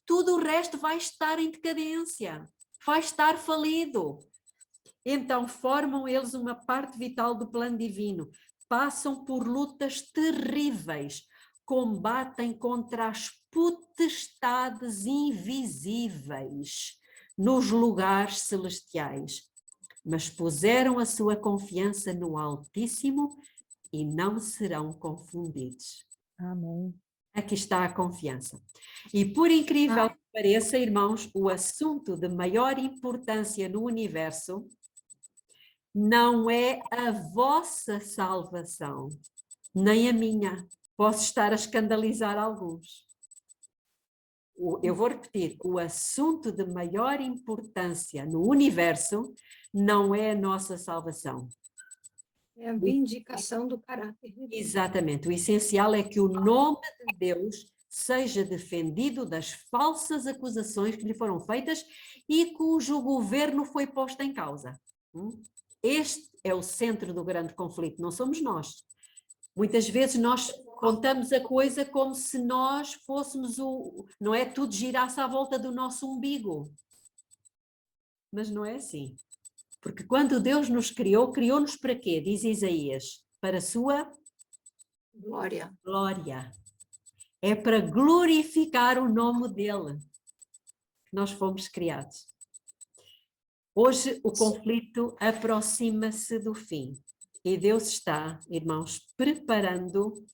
Tudo o resto vai estar em decadência, vai estar falido. Então, formam eles uma parte vital do plano divino, passam por lutas terríveis, combatem contra as potestades invisíveis nos lugares celestiais, mas puseram a sua confiança no Altíssimo e não serão confundidos. Amém. Aqui está a confiança. E por incrível que pareça, irmãos, o assunto de maior importância no universo não é a vossa salvação, nem a minha. Posso estar a escandalizar alguns. Eu vou repetir, o assunto de maior importância no universo não é a nossa salvação. É a vindicação do caráter de Deus. Exatamente, o essencial é que o nome de Deus seja defendido das falsas acusações que lhe foram feitas e cujo governo foi posto em causa. Este é o centro do grande conflito, não somos nós. Muitas vezes nós contamos a coisa como se nós fôssemos não é, tudo girasse à volta do nosso umbigo. Mas não é assim. Porque quando Deus nos criou, criou-nos para quê? Diz Isaías, para a sua Glória. glória. É para glorificar o nome dele que nós fomos criados. Hoje o conflito aproxima-se do fim e Deus está, irmãos, preparando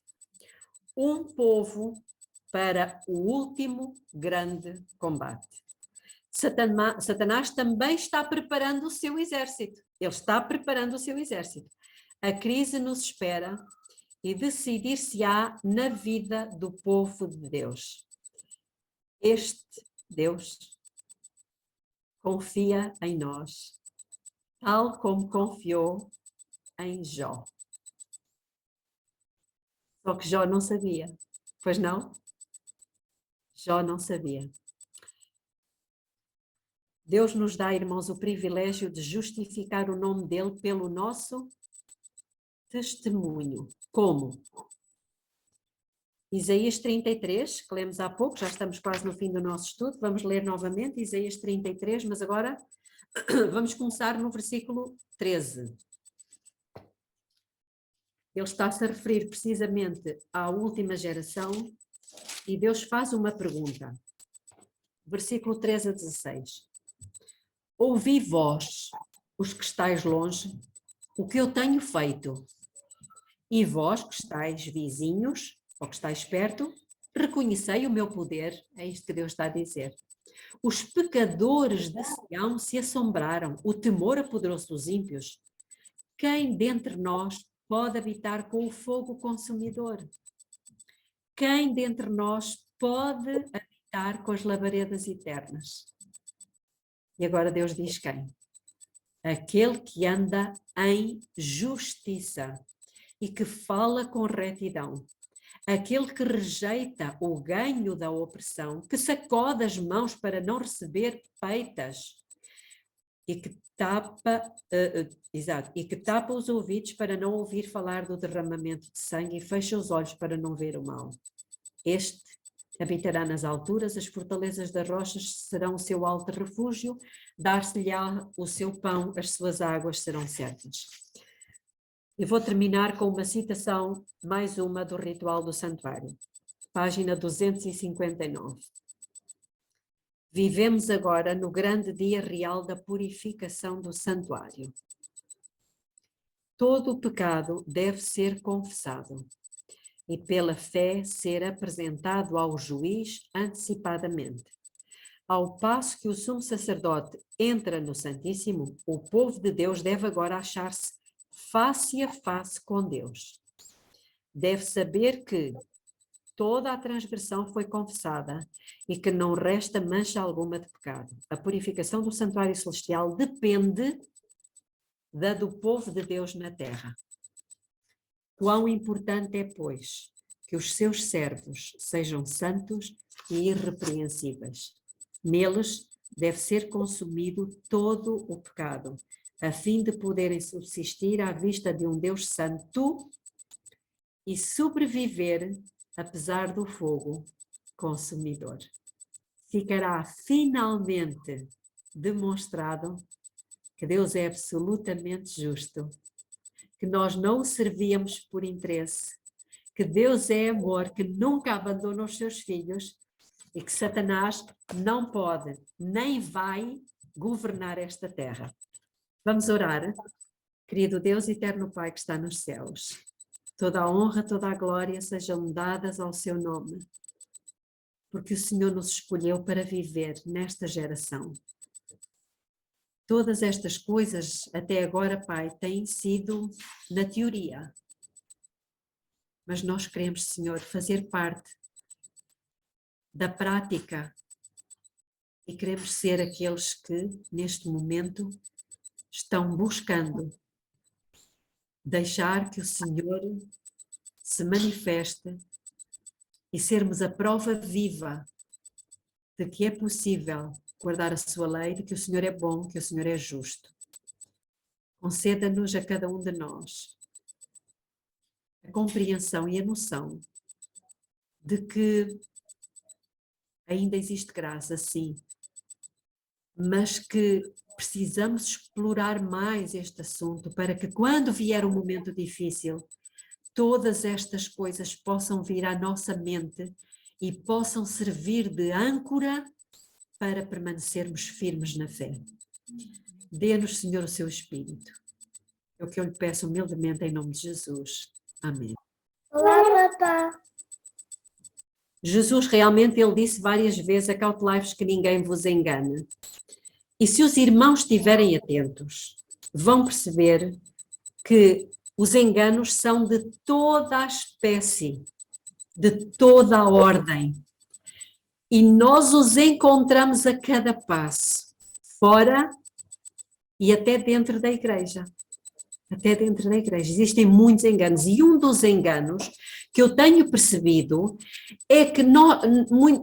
um povo para o último grande combate. Satanás também está preparando o seu exército. Ele está preparando o seu exército. A crise nos espera e decidir-se-á na vida do povo de Deus. Este Deus confia em nós, tal como confiou em Jó. Só que Jó não sabia, pois não? Jó não sabia. Deus nos dá, irmãos, o privilégio de justificar o nome dele pelo nosso testemunho. Como? Isaías 33, que lemos há pouco, já estamos quase no fim do nosso estudo, vamos ler novamente Isaías 33, mas agora vamos começar no versículo 13. Ele está-se a referir precisamente à última geração e Deus faz uma pergunta. Versículo 13 a 16. Ouvi vós, os que estáis longe, o que eu tenho feito, e vós que estáis vizinhos, ou que estáis perto, reconhecei o meu poder, é isto que Deus está a dizer. Os pecadores de Sião se assombraram, o temor apoderou-se dos ímpios. Quem dentre nós pode habitar com o fogo consumidor? Quem dentre nós pode habitar com as labaredas eternas? E agora Deus diz quem? Aquele que anda em justiça e que fala com retidão, aquele que rejeita o ganho da opressão, que sacode as mãos para não receber peitas e que tapa os ouvidos para não ouvir falar do derramamento de sangue e fecha os olhos para não ver o mal. Este habitará nas alturas, as fortalezas das rochas serão o seu alto refúgio, dar-se-lhe-á o seu pão, as suas águas serão certas. Eu vou terminar com uma citação, mais uma do Ritual do Santuário, página 259. Vivemos agora no grande dia real da purificação do santuário. Todo o pecado deve ser confessado e pela fé ser apresentado ao juiz antecipadamente. Ao passo que o sumo sacerdote entra no Santíssimo, o povo de Deus deve agora achar-se face a face com Deus. Deve saber que toda a transgressão foi confessada e que não resta mancha alguma de pecado. A purificação do santuário celestial depende da do povo de Deus na terra. Quão importante é, pois, que os seus servos sejam santos e irrepreensíveis. Neles deve ser consumido todo o pecado, a fim de poderem subsistir à vista de um Deus santo e sobreviver apesar do fogo consumidor. Ficará finalmente demonstrado que Deus é absolutamente justo, que nós não o servíamos por interesse, que Deus é amor, que nunca abandona os seus filhos e que Satanás não pode nem vai governar esta terra. Vamos orar. Querido Deus, eterno Pai que está nos céus, toda a honra, toda a glória sejam dadas ao seu nome, porque o Senhor nos escolheu para viver nesta geração. Todas estas coisas, até agora, Pai, têm sido na teoria. Mas nós queremos, Senhor, fazer parte da prática e queremos ser aqueles que, neste momento, estão buscando deixar que o Senhor se manifeste e sermos a prova viva de que é possível guardar a sua lei, de que o Senhor é bom, que o Senhor é justo. Conceda-nos a cada um de nós a compreensão e a noção de que ainda existe graça, sim, mas que precisamos explorar mais este assunto para que quando vier um momento difícil, todas estas coisas possam vir à nossa mente e possam servir de âncora para permanecermos firmes na fé. Dê-nos, Senhor, o seu Espírito. É o que eu lhe peço humildemente em nome de Jesus. Amém. Olá, papá. Jesus realmente, ele disse várias vezes, acautelai-vos que ninguém vos engane. E se os irmãos estiverem atentos, vão perceber que os enganos são de toda a espécie, de toda a ordem. E nós os encontramos a cada passo, fora e até dentro da igreja. Até dentro da igreja. Existem muitos enganos. E um dos enganos que eu tenho percebido é que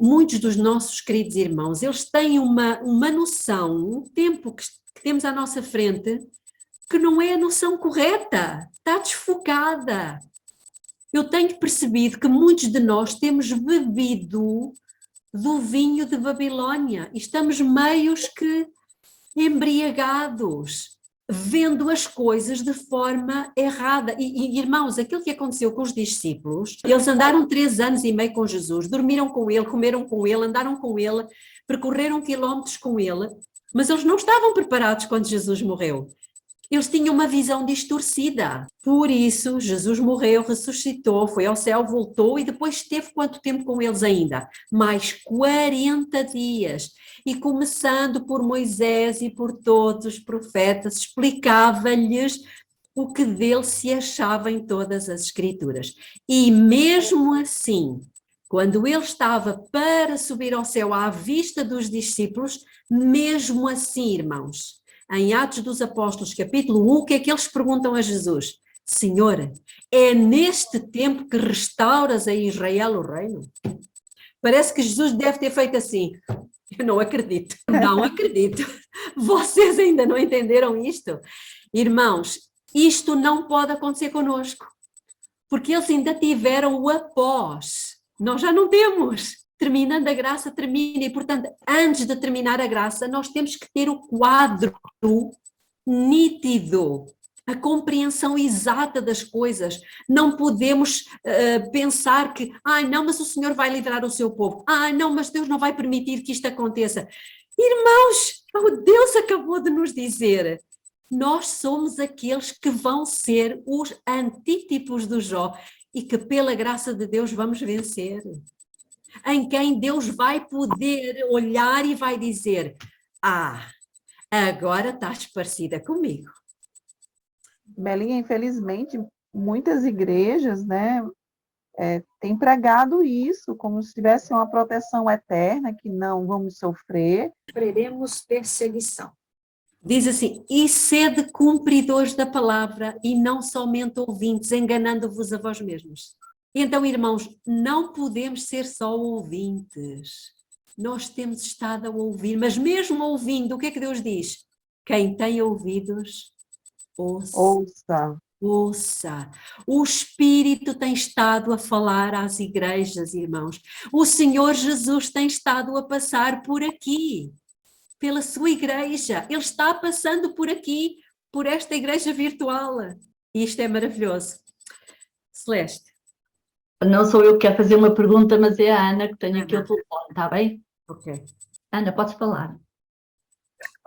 muitos dos nossos queridos irmãos, eles têm uma noção, um tempo que temos à nossa frente, que não é a noção correta, está desfocada. Eu tenho percebido que muitos de nós temos bebido do vinho de Babilónia e estamos meios que embriagados, vendo as coisas de forma errada. E irmãos, aquilo que aconteceu com os discípulos, eles andaram 3 anos e meio com Jesus, dormiram com ele, comeram com ele, andaram com ele, percorreram quilómetros com ele, mas eles não estavam preparados quando Jesus morreu. Eles tinham uma visão distorcida. Por isso, Jesus morreu, ressuscitou, foi ao céu, voltou e depois esteve quanto tempo com eles ainda? Mais 40 dias. E começando por Moisés e por todos os profetas, explicava-lhes o que dele se achava em todas as Escrituras. E mesmo assim, quando ele estava para subir ao céu à vista dos discípulos, mesmo assim, irmãos, em Atos dos Apóstolos, capítulo 1, o que é que eles perguntam a Jesus? Senhor, é neste tempo que restauras a Israel o reino? Parece que Jesus deve ter feito assim. Eu não acredito, não acredito. Vocês ainda não entenderam isto? Irmãos, isto não pode acontecer conosco, porque eles ainda tiveram o após. Nós já não temos. Terminando a graça, termina. E, portanto, antes de terminar a graça, nós temos que ter o quadro nítido, a compreensão exata das coisas. Não podemos pensar que, não, mas o Senhor vai livrar o seu povo. Não, mas Deus não vai permitir que isto aconteça. Irmãos, o Deus acabou de nos dizer, nós somos aqueles que vão ser os antítipos do Jó e que pela graça de Deus vamos vencer. Em quem Deus vai poder olhar e vai dizer, agora estás parecida comigo. Belinha, infelizmente, muitas igrejas, né, têm pregado isso como se tivesse uma proteção eterna, que não vamos sofrer. Sofreremos perseguição. Diz assim, e sede cumpridores da palavra e não somente ouvintes, enganando-vos a vós mesmos. Então, irmãos, não podemos ser só ouvintes. Nós temos estado a ouvir, mas mesmo ouvindo, o que é que Deus diz? Quem tem ouvidos, ouça. Ouça. O Espírito tem estado a falar às igrejas, irmãos. O Senhor Jesus tem estado a passar por aqui, pela sua igreja. Ele está passando por aqui, por esta igreja virtual. E isto é maravilhoso. Celeste. Não sou eu que quero fazer uma pergunta, mas é a Ana que tem aqui o telefone, está bem? Ok. Ana, podes falar.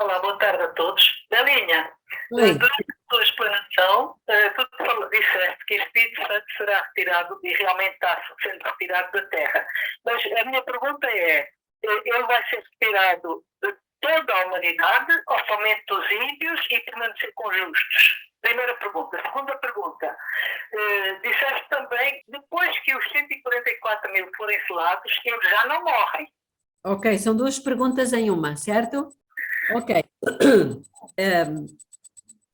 Olá, boa tarde a todos. Belinha, Oi. durante a tua explanação, tu disseste que o Espírito Santo será retirado e realmente está sendo retirado da terra. Mas a minha pergunta é, ele vai ser retirado de toda a humanidade ou somente dos ímpios e permanecer com os justos? Primeira pergunta. Segunda pergunta. Disseste também, depois que os 144 mil forem selados, eles já não morrem. Ok, são duas perguntas em uma, certo? Ok.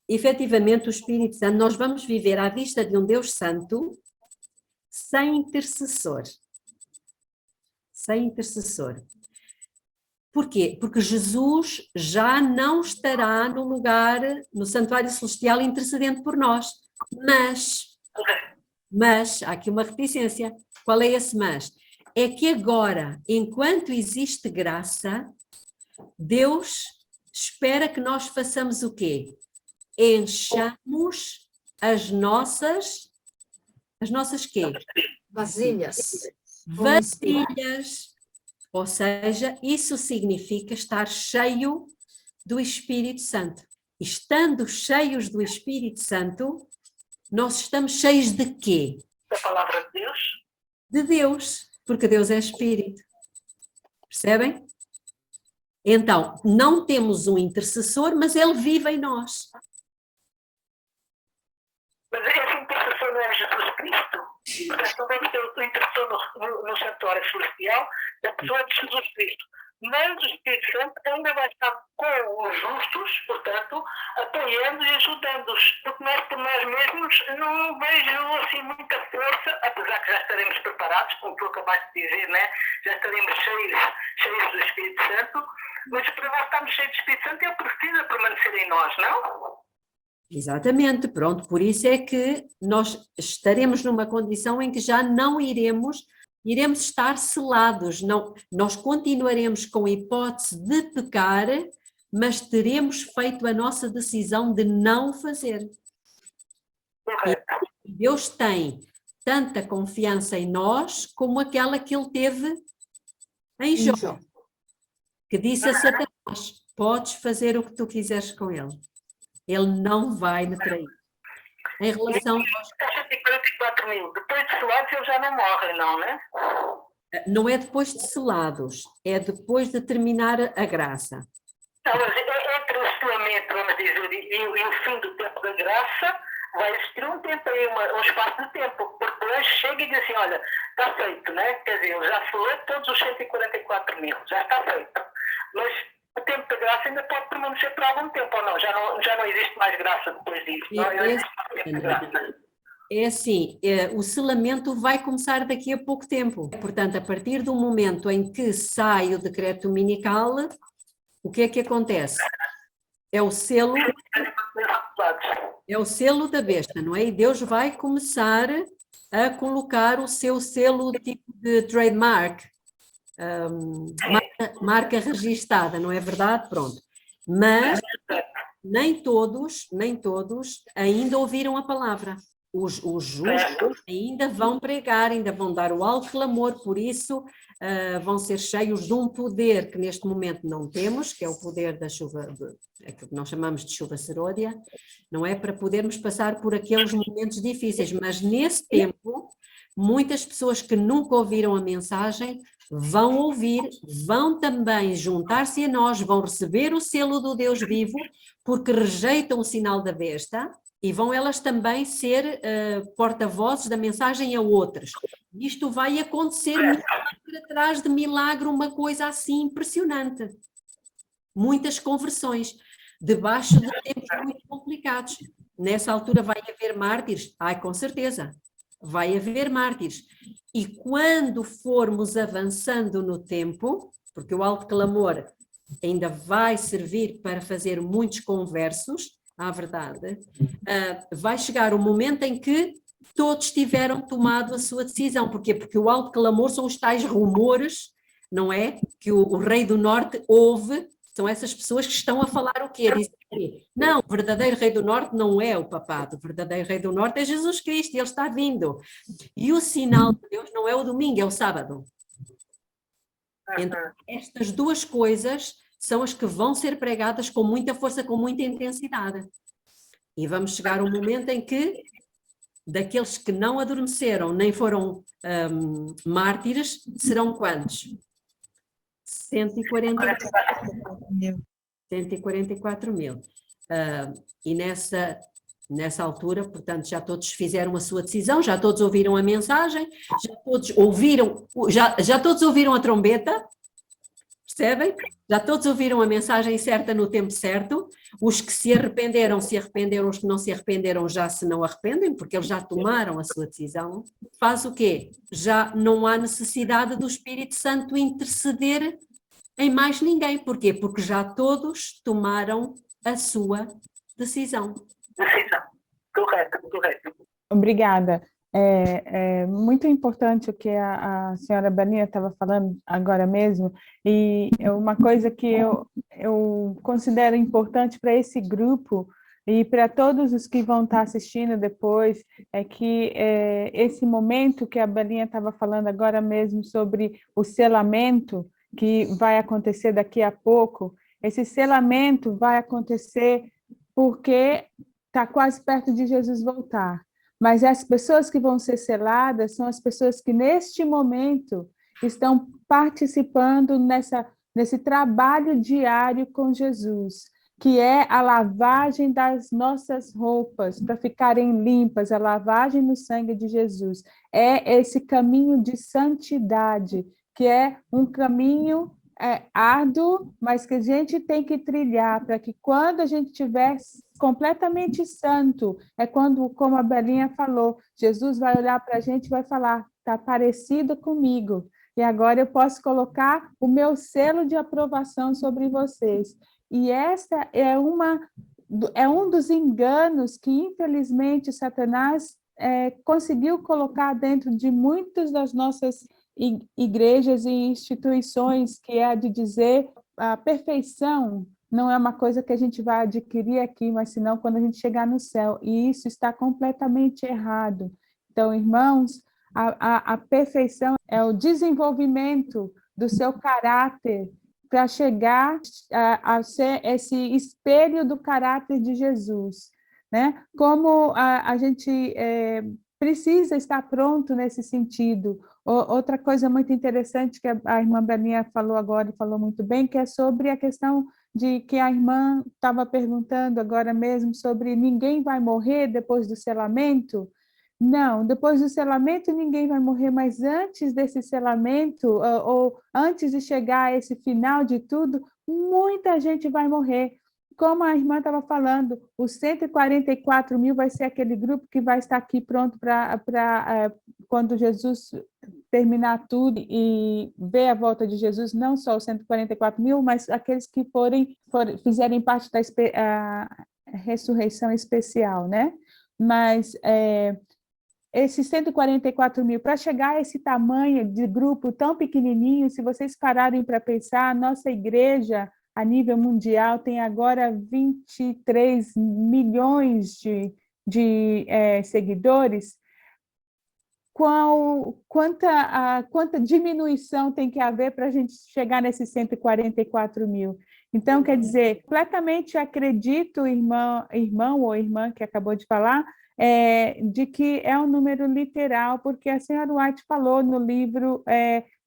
Efetivamente, o Espírito Santo, nós vamos viver à vista de um Deus Santo sem intercessor. Sem intercessor. Porquê? Porque Jesus já não estará no lugar, no santuário celestial, intercedendo por nós. Mas, há aqui uma reticência. Qual é esse mas? É que agora, enquanto existe graça, Deus espera que nós façamos o quê? Enchamos as nossas quê? Vasilhas. Vasilhas. Ou seja, isso significa estar cheio do Espírito Santo. Estando cheios do Espírito Santo, nós estamos cheios de quê? Da palavra de Deus? De Deus, porque Deus é Espírito. Percebem? Então, não temos um intercessor, mas ele vive em nós. Mas esse intercessor não é Jesus Cristo? Portanto, não deve ter o intercessor no santuário celestial da pessoa de Jesus Cristo. Mas o Espírito Santo ainda vai estar com os justos, portanto, apoiando e ajudando-os. Porque nós, por nós mesmos, não vejo assim muita força, apesar que já estaremos preparados, como tu acabaste de dizer, né? Já estaremos cheios do Espírito Santo, mas para nós estarmos cheios do Espírito Santo, ele precisa permanecer em nós, não? Exatamente, pronto, por isso é que nós estaremos numa condição em que já não iremos estar selados, não, nós continuaremos com a hipótese de pecar, mas teremos feito a nossa decisão de não fazer. E Deus tem tanta confiança em nós como aquela que ele teve em Jó, que disse a Satanás, podes fazer o que tu quiseres com ele. Ele não vai me trair. Em relação aos 144 mil, depois de selados eles já não morrem, não, né? Não é depois de selados, é depois de terminar a graça. Não, mas entre o selamento, vamos dizer, e o fim do tempo da graça, vai existir um tempo aí, um espaço de tempo, porque depois chega e diz assim, olha, está feito, né? Quer dizer, já selou todos os 144 mil, já está feito. Mas o tempo de graça ainda pode permanecer por algum tempo, ou não? Já não existe mais graça depois disso, não existe mais tempo de graça. É assim, o selamento vai começar daqui a pouco tempo. Portanto, a partir do momento em que sai o decreto dominical, o que é que acontece? É o selo da besta, não é? E Deus vai começar a colocar o seu selo tipo de trademark, marca registada, não é verdade? Pronto. Mas nem todos ainda ouviram a palavra. Os justos ainda vão pregar, ainda vão dar o alto clamor, por isso vão ser cheios de um poder que neste momento não temos, que é o poder da chuva, que nós chamamos de chuva seródia, não é? Para podermos passar por aqueles momentos difíceis, mas nesse tempo, muitas pessoas que nunca ouviram a mensagem vão ouvir, vão também juntar-se a nós, vão receber o selo do Deus vivo, porque rejeitam o sinal da besta, e vão elas também ser porta-vozes da mensagem a outras. Isto vai acontecer milagre atrás de milagre, uma coisa assim impressionante. Muitas conversões, debaixo de tempos muito complicados. Nessa altura vai haver mártires? Ai, com certeza, vai haver mártires. E quando formos avançando no tempo, porque o alto clamor ainda vai servir para fazer muitos conversos, à verdade, vai chegar o momento em que todos tiveram tomado a sua decisão. Porquê? Porque o alto clamor são os tais rumores, não é? Que o rei do norte ouve, são essas pessoas que estão a falar o quê? Dizem, não, o verdadeiro rei do norte não é o papado, o verdadeiro rei do norte é Jesus Cristo, ele está vindo. E o sinal de Deus não é o domingo, é o sábado. Então, estas duas coisas são as que vão ser pregadas com muita força, com muita intensidade. E vamos chegar a um momento em que, daqueles que não adormeceram, nem foram mártires, serão quantos? 144 mil. E nessa altura, portanto, já todos fizeram a sua decisão, já todos ouviram a mensagem, já todos ouviram a trombeta, percebem? Já todos ouviram a mensagem certa no tempo certo. Os que se arrependeram, os que não se arrependeram já se não arrependem, porque eles já tomaram a sua decisão. Faz o quê? Já não há necessidade do Espírito Santo interceder em mais ninguém. Porquê? Porque já todos tomaram a sua decisão. Correto. Obrigada. É muito importante o que a senhora Belinha estava falando agora mesmo, e é uma coisa que eu considero importante para esse grupo e para todos os que vão estar assistindo depois, é que esse momento que a Belinha estava falando agora mesmo sobre o selamento, que vai acontecer daqui a pouco, esse selamento vai acontecer porque está quase perto de Jesus voltar. Mas as pessoas que vão ser seladas são as pessoas que, neste momento, estão participando nesse trabalho diário com Jesus, que é a lavagem das nossas roupas, para ficarem limpas, a lavagem no sangue de Jesus. É esse caminho de santidade, que é um caminho árduo, mas que a gente tem que trilhar, para que quando a gente estiver completamente santo, é quando, como a Belinha falou, Jesus vai olhar para a gente e vai falar, está parecido comigo, e agora eu posso colocar o meu selo de aprovação sobre vocês. E esta é um dos enganos que, infelizmente, Satanás conseguiu colocar dentro de muitas das nossas igrejas e instituições, que é de dizer a perfeição não é uma coisa que a gente vai adquirir aqui, mas senão quando a gente chegar no céu, e isso está completamente errado. Então, irmãos, a perfeição é o desenvolvimento do seu caráter para chegar a ser esse espelho do caráter de Jesus, né? Como a gente precisa estar pronto nesse sentido. Outra coisa muito interessante que a irmã Belinha falou agora e falou muito bem, que é sobre a questão de que a irmã estava perguntando agora mesmo sobre ninguém vai morrer depois do selamento. Não, depois do selamento ninguém vai morrer, mas antes desse selamento, ou antes de chegar a esse final de tudo, muita gente vai morrer. Como a irmã estava falando, os 144 mil vai ser aquele grupo que vai estar aqui pronto para quando Jesus terminar tudo e ver a volta de Jesus, não só os 144 mil, mas aqueles que fizerem parte da ressurreição especial, né? Mas esses 144 mil, para chegar a esse tamanho de grupo tão pequenininho, se vocês pararem para pensar, a nossa igreja, a nível mundial, tem agora 23 milhões de seguidores. Quanta diminuição tem que haver para a gente chegar nesses 144 mil? Então, quer dizer, completamente acredito, irmão ou irmã que acabou de falar, de que é um número literal, porque a senhora White falou no livro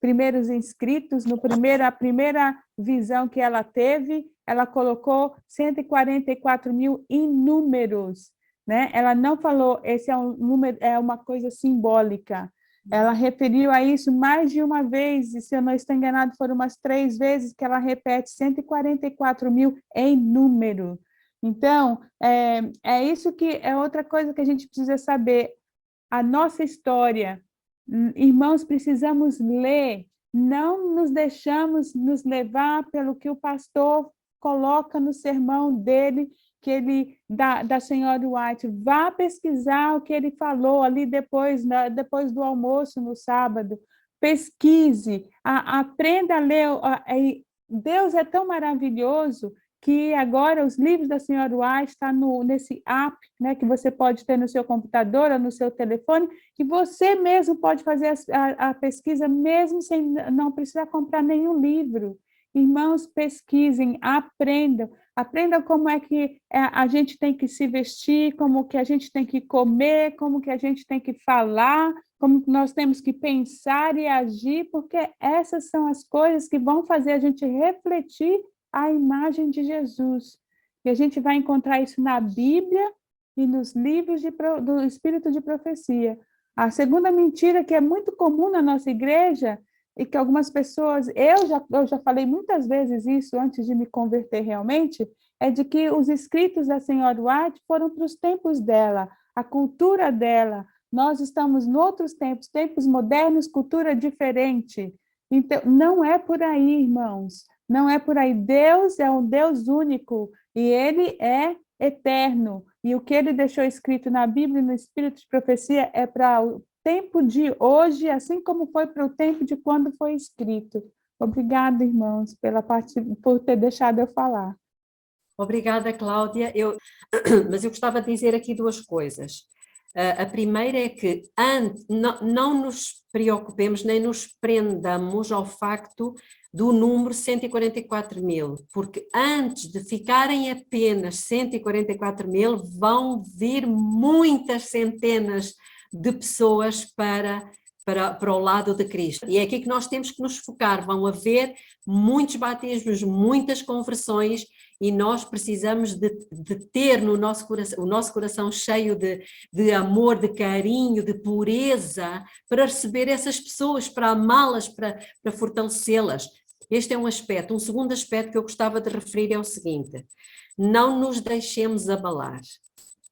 Primeiros Inscritos, a primeira visão que ela teve, ela colocou 144 mil em números, né? Ela não falou, esse é um número, é uma coisa simbólica. Ela referiu a isso mais de uma vez, e se eu não estou enganado, foram umas 3 vezes que ela repete 144 mil em número. Então, é isso que é outra coisa que a gente precisa saber. A nossa história, irmãos, precisamos ler, não nos deixamos nos levar pelo que o pastor coloca no sermão dele, da senhora White. Vá pesquisar o que ele falou ali depois do almoço, no sábado. Pesquise, aprenda a ler. Deus é tão maravilhoso que agora os livros da senhora White estão nesse app, né, que você pode ter no seu computador ou no seu telefone, que você mesmo pode fazer a pesquisa mesmo sem não precisar comprar nenhum livro. Irmãos, pesquisem, aprendam como é que a gente tem que se vestir, como que a gente tem que comer, como que a gente tem que falar, como nós temos que pensar e agir, porque essas são as coisas que vão fazer a gente refletir a imagem de Jesus. E a gente vai encontrar isso na Bíblia e nos livros do Espírito de Profecia. A segunda mentira que é muito comum na nossa igreja, e que algumas pessoas, eu já falei muitas vezes isso antes de me converter realmente, é de que os escritos da senhora White foram para os tempos dela, a cultura dela. Nós estamos em outros tempos modernos, cultura diferente. Então, não é por aí, irmãos. Não é por aí. Deus é um Deus único e Ele é eterno. E o que Ele deixou escrito na Bíblia e no Espírito de Profecia é para o tempo de hoje, assim como foi para o tempo de quando foi escrito. Obrigada, irmãos, por ter deixado eu falar. Obrigada, Cláudia. Mas eu gostava de dizer aqui 2 coisas. A primeira é que não nos preocupemos nem nos prendamos ao facto do número 144 mil, porque antes de ficarem apenas 144 mil, vão vir muitas centenas de pessoas para o lado de Cristo. E é aqui que nós temos que nos focar. Vão haver muitos batismos, muitas conversões, e nós precisamos de ter no nosso coração, o nosso coração cheio de amor, de carinho, de pureza, para receber essas pessoas, para amá-las, para fortalecê-las. Este é um aspecto. Um segundo aspecto que eu gostava de referir é o seguinte: não nos deixemos abalar,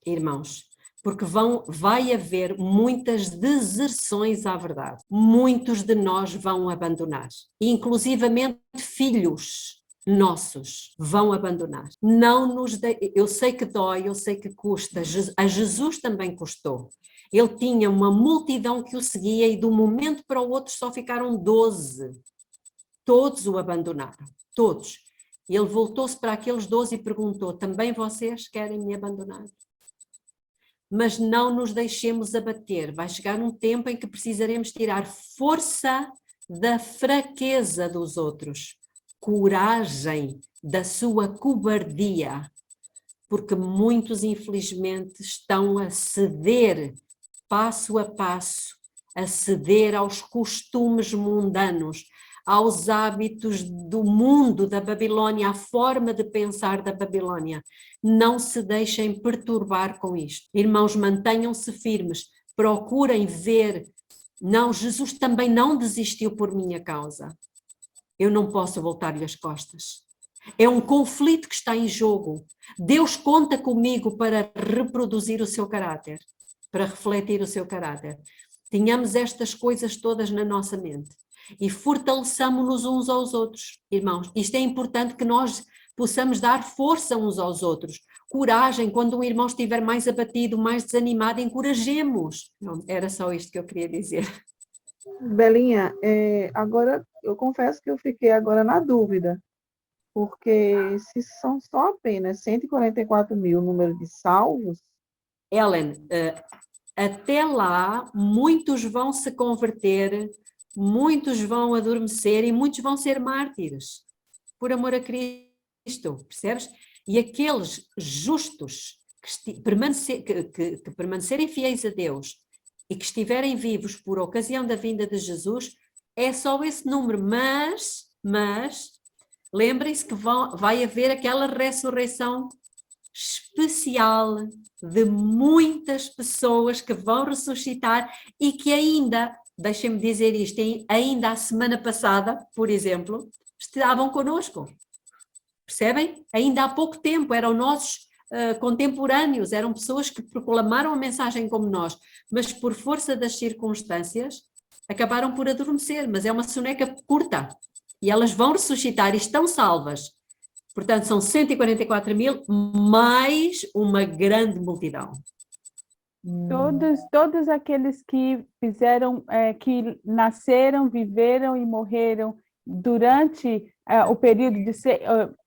irmãos, porque vai haver muitas deserções à verdade. Muitos de nós vão abandonar, inclusivamente filhos nossos vão abandonar. Eu sei que dói, eu sei que custa. A Jesus também custou. Ele tinha uma multidão que o seguia e de um momento para o outro só ficaram 12. Todos o abandonaram, todos. E ele voltou-se para aqueles 12 e perguntou: também vocês querem me abandonar? Mas não nos deixemos abater. Vai chegar um tempo em que precisaremos tirar força da fraqueza dos outros, coragem da sua cobardia, porque muitos, infelizmente, estão a ceder, passo a passo, a ceder aos costumes mundanos, aos hábitos do mundo da Babilônia, à forma de pensar da Babilônia. Não se deixem perturbar com isto. Irmãos, mantenham-se firmes, procurem ver, não, Jesus também não desistiu por minha causa. Eu não posso voltar-lhe as costas. É um conflito que está em jogo. Deus conta comigo para reproduzir o seu caráter, para refletir o seu caráter. Tenhamos estas coisas todas na nossa mente e fortaleçamos-nos uns aos outros, irmãos. Isto é importante que nós possamos dar força uns aos outros. Coragem, quando um irmão estiver mais abatido, mais desanimado, encorajemos. Não, era só isto que eu queria dizer. Belinha, agora eu confesso que eu fiquei agora na dúvida, porque se são só apenas 144 mil o número de salvos, Ellen, até lá muitos vão se converter, muitos vão adormecer e muitos vão ser mártires, por amor a Cristo, percebes? E aqueles justos que permanecerem fiéis a Deus e que estiverem vivos por ocasião da vinda de Jesus, é só esse número, mas lembrem-se que vai haver aquela ressurreição especial de muitas pessoas que vão ressuscitar e que ainda, deixem-me dizer isto, ainda a semana passada, por exemplo, estavam connosco. Percebem? Ainda há pouco tempo eram nossos contemporâneos, eram pessoas que proclamaram a mensagem como nós, mas por força das circunstâncias acabaram por adormecer, mas é uma soneca curta e elas vão ressuscitar e estão salvas. Portanto, são 144 mil mais uma grande multidão. Todos aqueles que fizeram, que nasceram, viveram e morreram durante o período de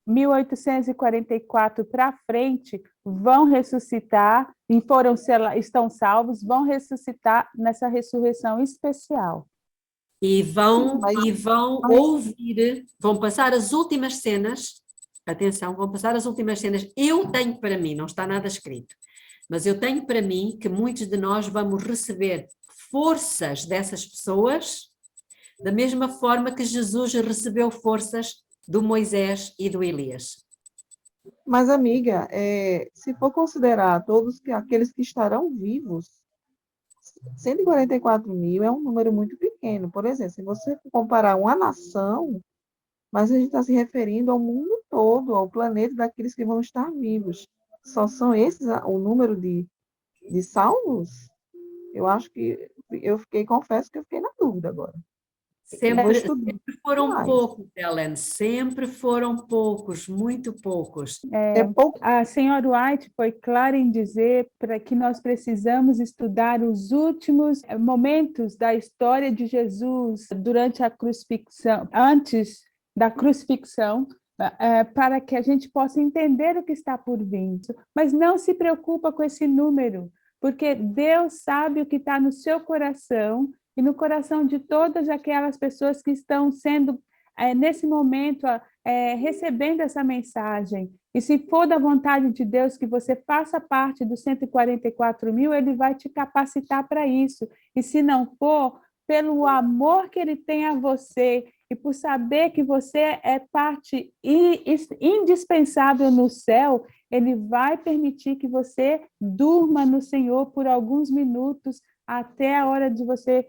1844 para frente, vão ressuscitar e estão salvos, vão ressuscitar nessa ressurreição especial. E vão ouvir, vão passar as últimas cenas, atenção, vão passar as últimas cenas. Eu tenho para mim, não está nada escrito, mas eu tenho para mim que muitos de nós vamos receber forças dessas pessoas, da mesma forma que Jesus recebeu forças do Moisés e do Elias. Mas, amiga, se for considerar todos aqueles que estarão vivos, 144 mil é um número muito pequeno. Por exemplo, se você comparar uma nação, mas a gente está se referindo ao mundo todo, ao planeta daqueles que vão estar vivos. Só são esses o número de salvos? Eu acho que confesso que eu fiquei na dúvida agora. Sempre foram poucos, Helen, sempre foram poucos, muito poucos. A senhora White foi clara em dizer que nós precisamos estudar os últimos momentos da história de Jesus durante a crucifixão, antes da crucifixão, para que a gente possa entender o que está por vir. Mas não se preocupa com esse número, porque Deus sabe o que está no seu coração e no coração de todas aquelas pessoas que estão sendo, nesse momento, recebendo essa mensagem. E se for da vontade de Deus que você faça parte dos 144 mil, Ele vai te capacitar para isso. E se não for, pelo amor que Ele tem a você e por saber que você é parte indispensável no céu, Ele vai permitir que você durma no Senhor por alguns minutos até a hora de você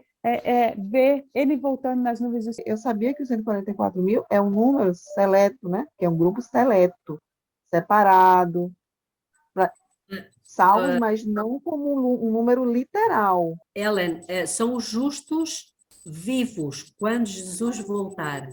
ver Ele voltando nas nuvens do céu. Eu sabia que os 144 mil é um número seleto, né? Que é um grupo seleto, separado, salvos, mas não como um número literal. Helen, são os justos vivos quando Jesus voltar.